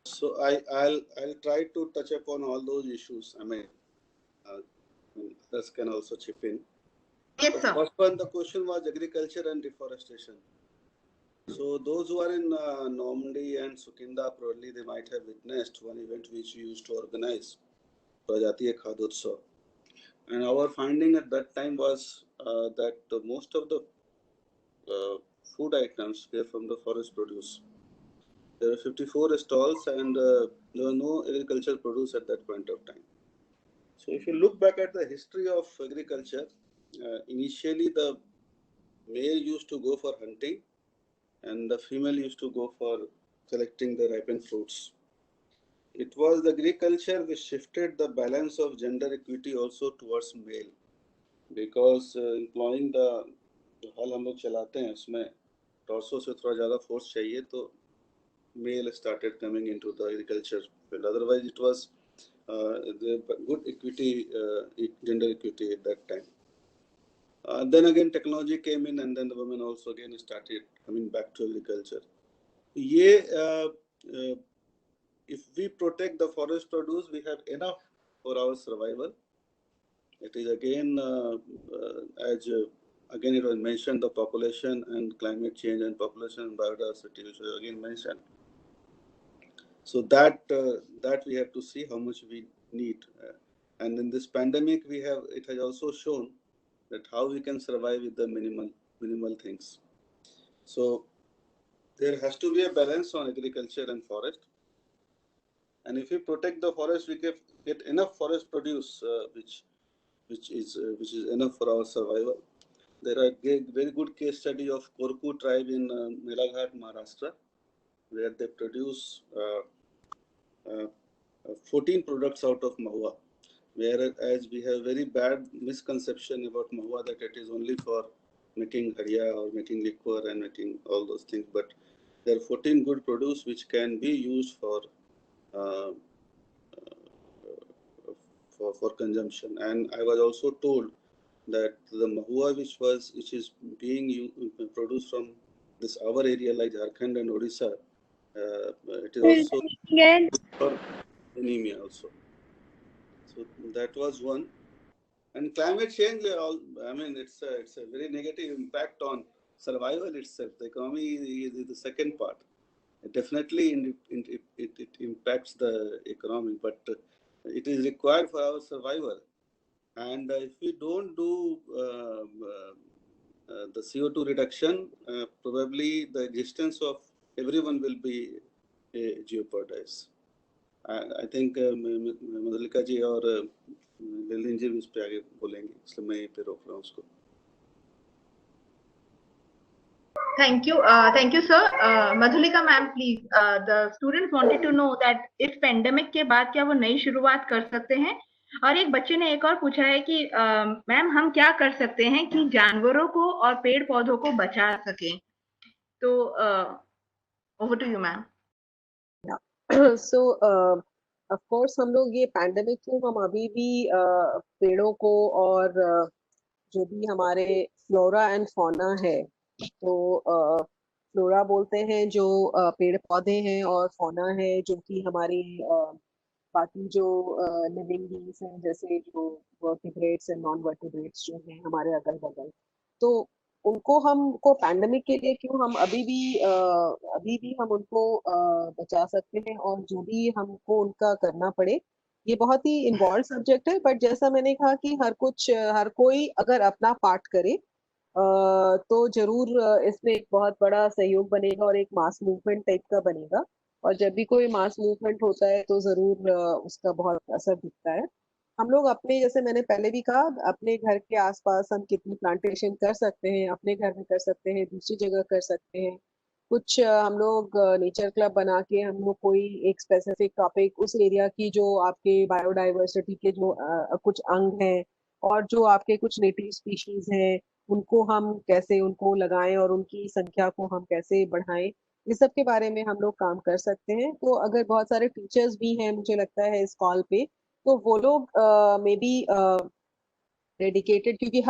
B: So I'll try to touch upon all those issues. I mean, others can also chip in.
A: Yes, sir.
B: First one, the question was agriculture and deforestation. So those who are in Normandy and Sukinda, probably they might have witnessed one event which we used to organize, Prajatiya Khadotsav. And our finding at that time was that most of the food items were from the forest produce. There were 54 stalls and there was no agricultural produce at that point of time. So if you look back at the history of agriculture, initially the male used to go for hunting and the female used to go for collecting the ripened fruits. It was the agriculture which shifted the balance of gender equity also towards male, because employing the हल हम लोग चलाते हैं उसमें torso से थोड़ा ज़्यादा force चाहिए, तो male started coming into the agriculture field. Otherwise, it was the good equity, gender equity at that time. Then again, technology came in, and then the women also again started coming back to agriculture. If we protect the forest produce, we have enough for our survival. It is again, as again, it was mentioned the population and climate change and population and biodiversity, which was again mentioned. So that we have to see how much we need. And in this pandemic, it has also shown that how we can survive with the minimal things. So there has to be a balance on agriculture and forest. And if we protect the forest, we get enough forest produce, which is enough for our survival. There are very good case study of Korku tribe in Melaghat, Maharashtra, where they produce 14 products out of mahua, whereas we have very bad misconception about mahua that it is only for making hadia or making liquor and making all those things. But there are 14 good produce which can be used for consumption. And I was also told that the mahua which is being produced from this our area like Jharkhand and Odisha, it is also for anemia also. So that was one. And climate change, I mean, it's a very negative impact on survival itself. The economy is the second part. Definitely, it impacts the economy, but it is required for our survival. And if we don't do the CO2 reduction, probably the existence of everyone will be jeopardized. I think Madhulika जी और ललिन जी इस पे आगे बोलेंगे, इसलिए मैं यहीं पे रोक रहा हूँ उसको.
A: Thank you, sir. Madhulika ma'am, please. The students wanted to know that इस pandemic के बाद क्या वो नई शुरुआत कर सकते हैं? और एक बच्चे ने एक और पूछा है कि मैम हम क्या कर सकते हैं कि जानवरों को और पेड़ पौधों को बचा सकें? तो over to you, ma'am.
G: Yeah. So of course हम लोग ये pandemic को हम अभी भी पेड़ों को और जो भी हमारे फ्लोरा एंड फौना है, तो फ्लोरा बोलते हैं जो पेड़ पौधे हैं, और फौना है जो कि हमारी बाकी जो लिविंग बींग्स हैं, जैसे जो वर्टिब्रेट्स एंड नॉन वर्टिब्रेट्स जो हैं हमारे अगल बगल, तो उनको हमको पैंडेमिक के लिए क्यों हम अभी भी हम उनको बचा सकते हैं, और जो भी हमको उनका करना पड़े, ये बहुत ही इन्वॉल्व सब्जेक्ट है. बट जैसा मैंने कहा कि हर कोई अगर अपना पार्ट करे तो जरूर इसमें एक बहुत बड़ा सहयोग बनेगा और एक मास मूवमेंट टाइप का बनेगा. और जब भी कोई मास मूवमेंट होता है तो जरूर उसका बहुत असर दिखता है. हम लोग अपने, जैसे मैंने पहले भी कहा, अपने घर के आसपास हम कितनी प्लांटेशन कर सकते हैं, अपने घर में कर सकते हैं, दूसरी जगह कर सकते हैं. कुछ हम लोग नेचर क्लब बना के हम लोग कोई एक स्पेसिफिक टॉपिक उस एरिया की, जो आपके बायोडाइवर्सिटी के जो कुछ अंग हैं और जो आपके कुछ नेटिव स्पीशीज हैं, उनको हम कैसे उनको लगाएं और उनकी संख्या को हम कैसे बढ़ाएं, इस सब के बारे में हम लोग काम कर सकते हैं. तो अगर बहुत सारे टीचर्स भी हैं मुझे लगता है इस कॉल पे, तो वो लोग मे बी डेडिकेटेड, क्योंकि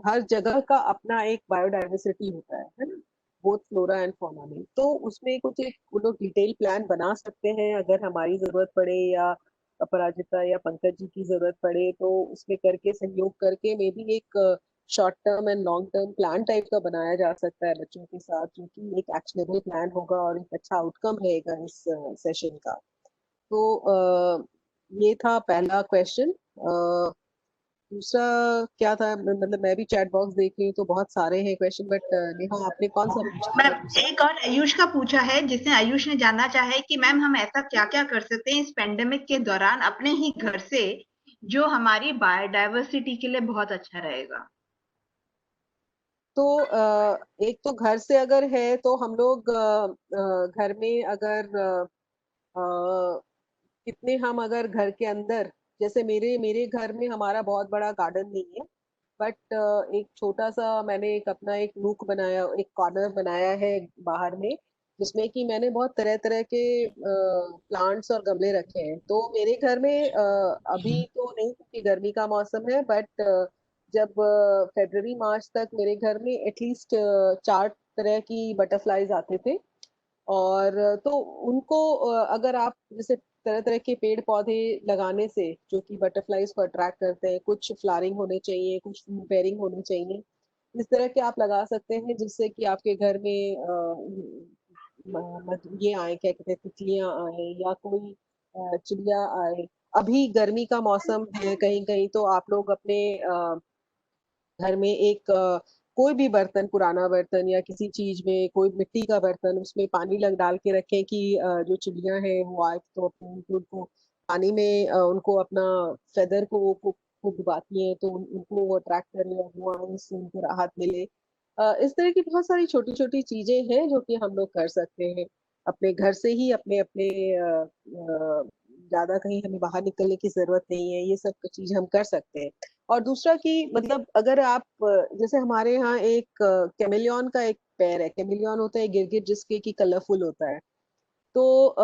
G: हर जगह का अपना एक बायोडाइवर्सिटी होता है ना, बोथ फ्लोरा एंड फौना में. तो उसमें कुछ एक वो लोग डिटेल प्लान बना सकते हैं. अगर हमारी जरूरत पड़े या अपराजिता या पंकज जी की जरूरत पड़े, तो उसमें करके सहयोग करके मे बी एक short term and long term plan type का बनाया जा सकता है बच्चों के साथ, जो कि एक एक्शनेबल प्लान होगा और एक अच्छा आउटकम रहेगा इस सेशन का. तो ये था पहला क्वेश्चन. दूसरा क्या था, मतलब मैं भी चैट बॉक्स देख रही हूँ तो बहुत सारे हैं क्वेश्चन, बट नेहा आपने कौन सा पूछा?
A: मैम एक और आयुष का पूछा है, जिसने आयुष ने जानना चाहा है कि मैम हम ऐसा क्या क्या कर सकते हैं इस पेंडेमिक के दौरान अपने ही घर से, जो हमारी बायोडाइवर्सिटी के लिए बहुत अच्छा रहेगा.
G: तो एक तो घर से अगर है तो हम लोग घर में अगर कितने हम अगर घर के अंदर, जैसे मेरे घर में हमारा बहुत बड़ा गार्डन नहीं है, बट एक छोटा सा मैंने एक अपना एक नूक बनाया, एक कॉर्नर बनाया है बाहर में, जिसमें कि मैंने बहुत तरह तरह के प्लांट्स और गमले रखे हैं. तो मेरे घर में अभी तो नहीं क्योंकि गर्मी का मौसम है, बट जब फरवरी मार्च तक मेरे घर में एटलीस्ट 4 तरह की बटरफ्लाईज आते थे. और तो उनको अगर आप जैसे तरह तरह के पेड़ पौधे लगाने से, जो कि बटरफ्लाईज को अट्रैक्ट करते हैं, कुछ फ्लावरिंग होने चाहिए, कुछ फ्रूट बेयरिंग होने चाहिए, इस तरह के आप लगा सकते हैं जिससे कि आपके घर में ये आए, क्या कहते हैं, तितलियां आए या कोई चिड़िया आए। अभी गर्मी का मौसम है, कहीं कहीं तो आप लोग अपने घर में एक कोई भी बर्तन, पुराना बर्तन या किसी चीज में कोई मिट्टी का बर्तन, उसमें पानी डाल के रखें कि जो चिड़िया है वो आए तो अपने उनको पानी में उनको अपना फेदर को डुबाती है तो उनको वो अट्रैक्ट करे और वो आए, उससे उनको राहत मिले। इस तरह की बहुत सारी छोटी छोटी चीजें हैं जो कि हम लोग कर सकते हैं अपने घर से ही, अपने अपने ज्यादा कहीं हमें बाहर निकलने की जरूरत नहीं है, ये सब चीज हम कर सकते हैं। और दूसरा कि मतलब अगर आप जैसे हमारे यहाँ एक कैमेलियन का एक पेड़ है, कैमेलियन होता है गिरगिट जिसके की कलरफुल होता है, तो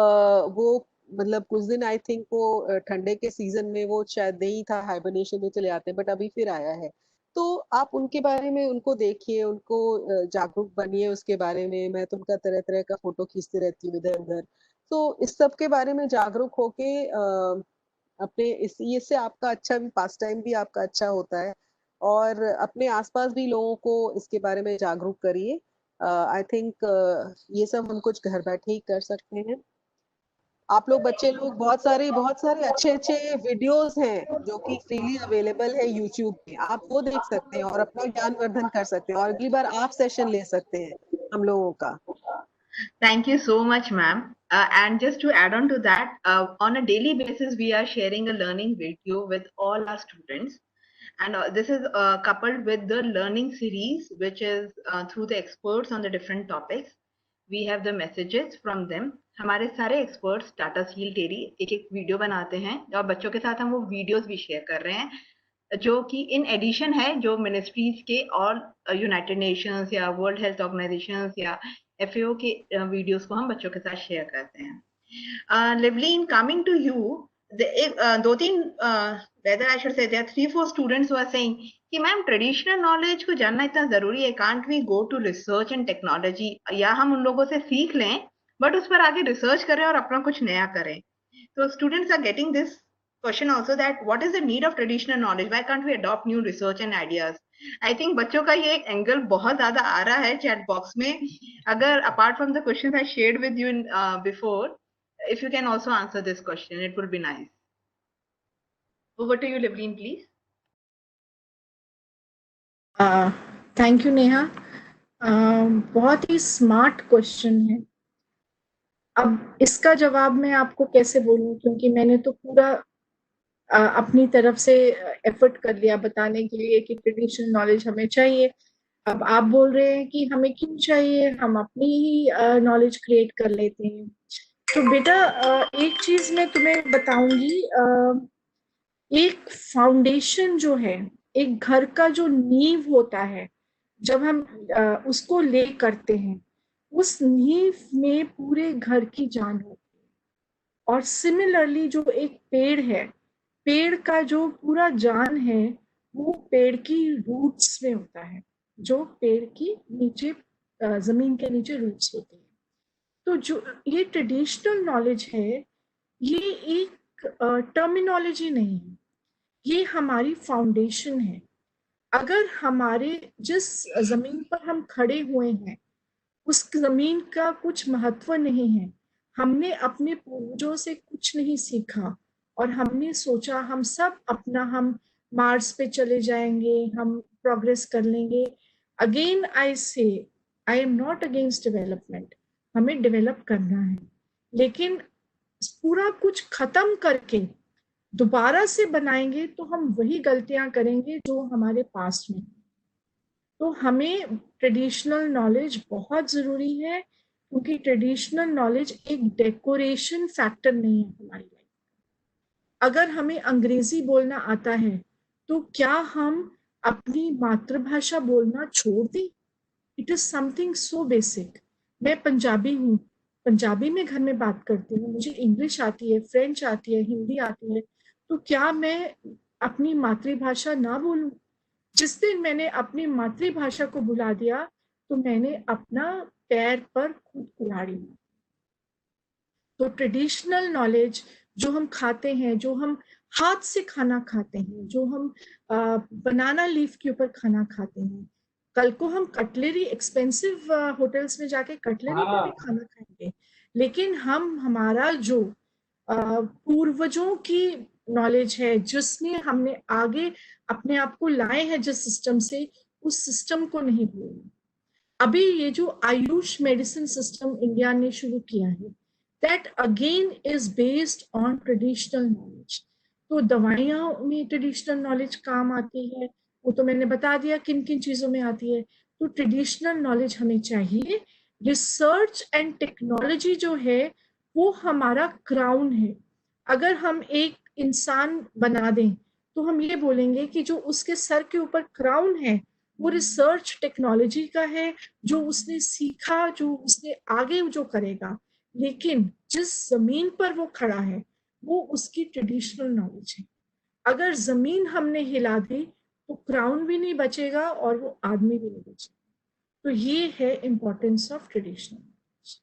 G: वो मतलब कुछ दिन आई थिंक वो ठंडे के सीजन में वो शायद नहीं था, हाइबरनेशन में चले जाते हैं, बट अभी फिर आया है। तो आप उनके बारे में उनको देखिए, उनको जागरूक बनिए उसके बारे में। मैं तो उनका तरह तरह का फोटो खींचती रहती हूँ इधर उधर। तो इस सब के बारे में जागरूक होके अपने इससे आपका अच्छा भी पास टाइम भी आपका अच्छा होता है और अपने आसपास भी लोगों को इसके बारे में जागरूक करिए। आई थिंक ये सब हम कुछ घर बैठे ही कर सकते हैं। आप लोग बच्चे लोग बहुत सारे अच्छे अच्छे वीडियोस हैं जो कि फ्रीली अवेलेबल है यूट्यूब पे, आप वो देख सकते हैं और अपना ज्ञानवर्धन कर सकते हैं और अगली बार आप सेशन ले सकते हैं हम लोगों का।
A: Thank you so much, ma'am. And just to add on to that, on a daily basis, we are sharing a learning video with all our students. And this is coupled with the learning series, which is through the experts on the different topics. We have the messages from them. हमारे सारे experts Tata steel टेरी एक एक video बनाते हैं और बच्चों के साथ हम वो वीडियोस भी शेयर कर रहे हैं जो कि इन एडिशन है जो मिनिस्ट्रीज के और यूनाइटेड नेशंस या वर्ल्ड हेल्थ ऑर्गेनाइजेशंस या FAO के वीडियोस को हम बच्चों के साथ शेयर करते हैं। लिवलीन, कमिंग टू यू, दो तीन whether I should say there are 3-4 students who are saying कि मैम ट्रेडिशनल नॉलेज को जानना इतना जरूरी है, can't we go to research and technology, या हम उन लोगों से सीख लें बट उस पर आगे रिसर्च करें और अपना कुछ नया करें। तो students are getting this question also that what is the need of traditional knowledge, why can't we adopt new research and ideas? I think बच्चों का ये एक एंगल बहुत ज्यादा आ रहा है चैट बॉक्स में। अगर apart from the questions I shared with you in before, if you can also answer this question, it would be nice. Over to you, Livleen, please.
H: Thank you Neha. बहुत ही smart question है। अब इसका जवाब मैं आपको कैसे बोलूं, क्योंकि मैंने तो पूरा अपनी तरफ से एफर्ट कर लिया बताने के लिए कि ट्रेडिशनल नॉलेज हमें चाहिए। अब आप बोल रहे हैं कि हमें क्यों चाहिए, हम अपनी ही नॉलेज क्रिएट कर लेते हैं। तो बेटा एक चीज मैं तुम्हें बताऊंगी, एक फाउंडेशन जो है, एक घर का जो नींव होता है, जब हम उसको ले करते हैं, उस नींव में पूरे घर की जान होती है। और सिमिलरली जो एक पेड़ है, पेड़ का जो पूरा जान है वो पेड़ की रूट्स में होता है, जो पेड़ की नीचे जमीन के नीचे रूट्स होते हैं। तो जो ये ट्रेडिशनल नॉलेज है, ये एक टर्मिनोलॉजी नहीं है, ये हमारी फाउंडेशन है। अगर हमारे जिस जमीन पर हम खड़े हुए हैं उस जमीन का कुछ महत्व नहीं है, हमने अपने पूर्वजों से कुछ नहीं सीखा और हमने सोचा हम सब अपना, हम मार्स पे चले जाएंगे, हम प्रोग्रेस कर लेंगे। अगेन आई से, I am not against development, हमें डेवलप करना है, लेकिन पूरा कुछ खत्म करके दोबारा से बनाएंगे तो हम वही गलतियां करेंगे जो हमारे पास में। तो हमें ट्रेडिशनल नॉलेज बहुत जरूरी है, क्योंकि ट्रेडिशनल नॉलेज एक डेकोरेशन फैक्टर नहीं है हमारी लाइफ। अगर हमें अंग्रेजी बोलना आता है तो क्या हम अपनी मातृभाषा बोलना छोड़ दें? It is something so basic. मैं पंजाबी हूँ, पंजाबी में घर में बात करती हूँ, मुझे इंग्लिश आती है, फ्रेंच आती है, हिंदी आती है, तो क्या मैं अपनी मातृभाषा ना बोलूं? जिस दिन मैंने अपनी मातृभाषा को भुला दिया तो मैंने अपना पैर पर खुद कुल्हाड़ी मारी। तो ट्रेडिशनल नॉलेज जो हम खाते हैं, जो हम हाथ से खाना खाते हैं, जो हम बनाना लीफ के ऊपर खाना खाते हैं, कल को हम कटलरी एक्सपेंसिव होटल्स में जाके कटलरी पे भी खाना खाएंगे, लेकिन हम हमारा जो पूर्वजों की नॉलेज है, जिसमें हमने आगे अपने आप को लाए हैं जिस सिस्टम से, उस सिस्टम को नहीं भूलेंगे। अभी ये जो आयुष मेडिसिन सिस्टम इंडिया ने शुरू किया है, that again is based on traditional knowledge. तो दवाइयां में ट्रेडिशनल नॉलेज काम आती है, वो तो मैंने बता दिया किन किन चीजों में आती है। तो ट्रेडिशनल नॉलेज हमें चाहिए। रिसर्च एंड टेक्नोलॉजी जो है वो हमारा क्राउन है। अगर हम एक इंसान बना दें तो हम ये बोलेंगे कि जो उसके सर के ऊपर क्राउन है वो रिसर्च टेक्नोलॉजी का है, जो उसने सीखा, जो उसने आगे जो करेगा। लेकिन जिस जमीन पर वो खड़ा है वो उसकी ट्रेडिशनल नॉलेज है। अगर जमीन हमने हिला दी तो क्राउन भी नहीं बचेगा और वो आदमी भी नहीं बचेगा। तो ये है इम्पोर्टेंस ऑफ ट्रेडिशनल नॉलेज,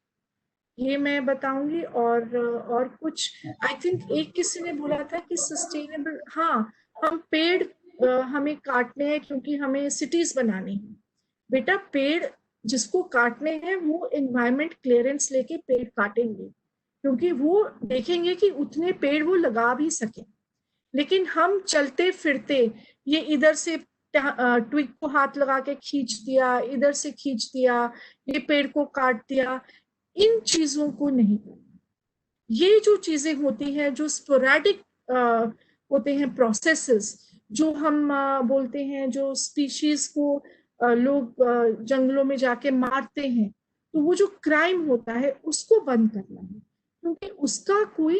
H: ये मैं बताऊंगी। और कुछ आई थिंक एक किसी ने बोला था कि सस्टेनेबल, हाँ, हम पेड़ हमें काटने हैं क्योंकि हमें सिटीज बनानी है। बेटा पेड़ जिसको काटने हैं वो एनवायरमेंट क्लियरेंस लेके पेड़ काटेंगे, क्योंकि वो देखेंगे कि उतने पेड़ वो लगा भी सके। लेकिन हम चलते फिरते ये इधर से ट्विग को हाथ लगा के खींच दिया, इधर से खींच दिया, ये पेड़ को काट दिया, इन चीजों को नहीं करना। ये जो चीजें होती हैं, जो स्पोरेडिक होते हैं प्रोसेसेस, जो हम बोलते हैं, जो स्पीशीज को लोग जंगलों में जाके मारते हैं, तो वो जो क्राइम होता है उसको बंद करना है, क्योंकि उसका कोई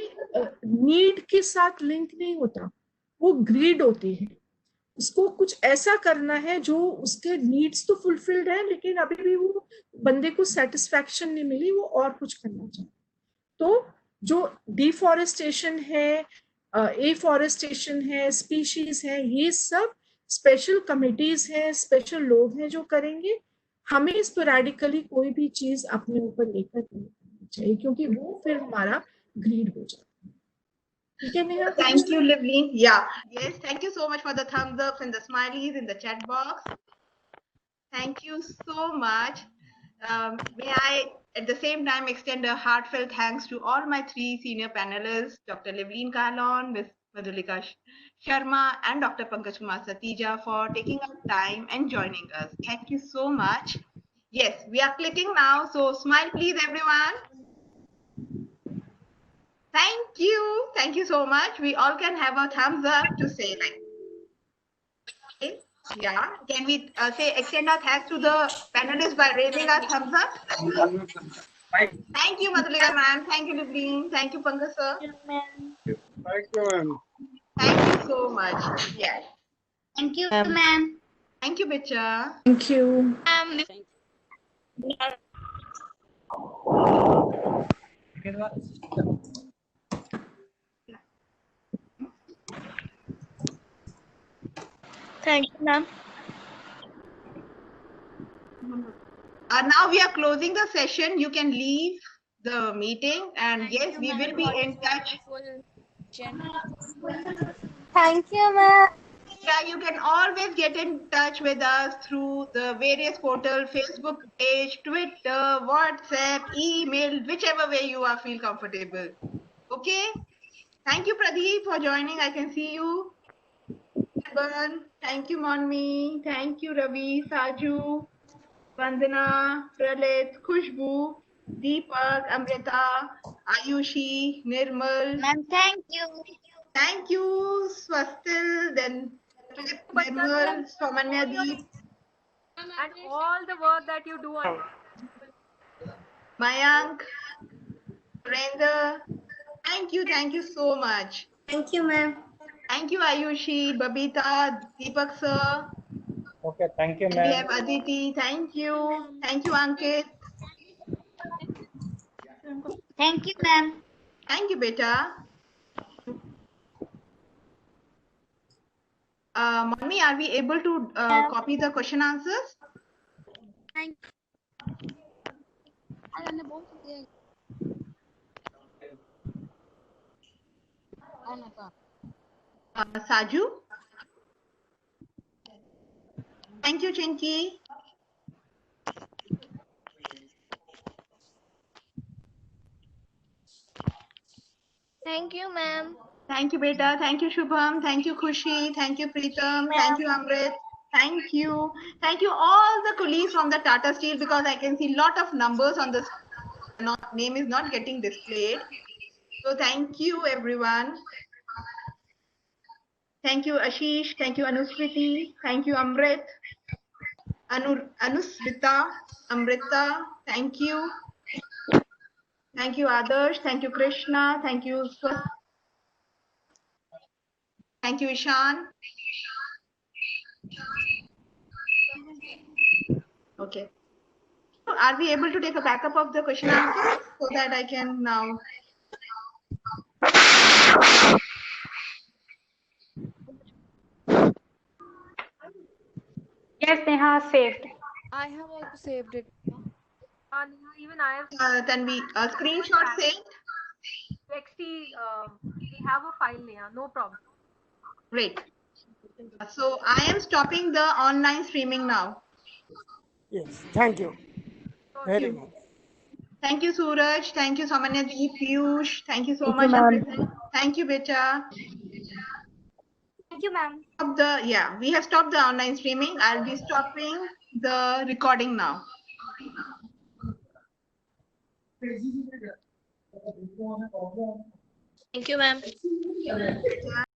H: नीड के साथ लिंक नहीं होता, वो ग्रीड होती है। उसको कुछ ऐसा करना है जो उसके नीड्स तो फुलफिल्ड है, लेकिन अभी भी वो बंदे को सेटिस्फैक्शन नहीं मिली, वो और कुछ करना चाहता। तो जो डिफॉरेस्टेशन है, एफॉरेस्टेशन है, स्पीशीज है, ये सब स्पेशल कमिटीज हैं, स्पेशल लोग हैं जो करेंगे। हमें स्पोरेडिकली कोई भी चीज अपने ऊपर लेकर नहीं करनी चाहिए, क्योंकि वो फिर हमारा ग्रीड हो जाता है। ठीक है Neha?
A: Thank you, Livleen. Yeah, yes, thank you so much for the thumbs ups and the smileys in the chat box. Thank you so much. May I at the same time extend a heartfelt thanks to all my three senior panelists, Dr. Livleen Kahlon, Ms. Madhulika Sharma, and Dr. Pankaj Kumar Satija for taking out time and joining us. Thank you so much. Yes, we are clicking now, so smile please everyone. Thank you. Thank you so much. We all can have a thumbs up to say like, okay. Yeah. Can we say extend our thanks to the panelists by raising our thumbs up? Thank you, Madhulika ma'am. Thank you, Livleen. Thank you, Pankaj sir.
B: Thank you, ma'am.
A: Thank you so much. Yes.
D: Thank you, ma'am.
A: Thank you, Bicha.
H: Thank you.
D: Thank you, ma'am.
A: Now we are closing the session. You can leave the meeting, and yes, we will be in touch.
D: Thank you, ma'am.
A: Yeah, you can always get in touch with us through the various portals, Facebook page, Twitter, WhatsApp, email, whichever way you are feel comfortable. Okay? Thank you, Pradeep, for joining. I can see you. Thank you, Monmi. Thank you, Ravi, Saju, Vandana, Pralit, Khushbu, Deepak, Amrita, Ayushi, Nirmal.
D: Ma'am, thank you.
A: Thank you, Swastil, then Nirmal, Somanya Deep,
F: And all the work that you do on
A: Mayank, Surrender. Thank you so much.
C: Thank you, ma'am.
A: Thank you, Ayushi, Babita, Deepak sir.
I: Okay, thank you,
A: And we
I: ma'am.
A: have Aditi. Thank you, Ankit.
D: Thank you, ma'am.
A: Thank you, beta. Mommy, are we able to copy the question answers?
D: Thank
A: Saju? Thank you, Chinky.
D: Thank you, ma'am.
A: Thank you, beta. Thank you, Shubham. Thank you, Khushi. Thank you, Preetam. Thank you, Amrit. Thank you. Thank you, all the colleagues from the Tata Steel, because I can see lot of numbers on the name is not getting displayed. So thank you, everyone. Thank you, Ashish. Thank you, Anushriti. Thank you, Amrit. Anusrita. Amrita. Thank you. Thank you, Adarsh. Thank you, Krishna. Thank you, Swat. Thank you, Ishan. Okay. Are we able to take a backup of the question answers so that I can now?
C: Yes, Neha, saved.
I: I have also saved it.
F: Even I have
A: Can we screenshot say?
F: TXT. We have a file, Neha. No problem.
A: Great. So I am stopping the online streaming now.
J: Yes, thank you.
A: Thank you. Thank you, Suraj. Thank you, Samanyaji, Piyush. Thank you so
C: Thank you,
A: much,
C: ma'am.
A: Amrita. Thank you, Beta.
D: Thank you, ma'am.
A: We have stopped the online streaming. I'll be stopping the recording now.
D: Thank you, ma'am.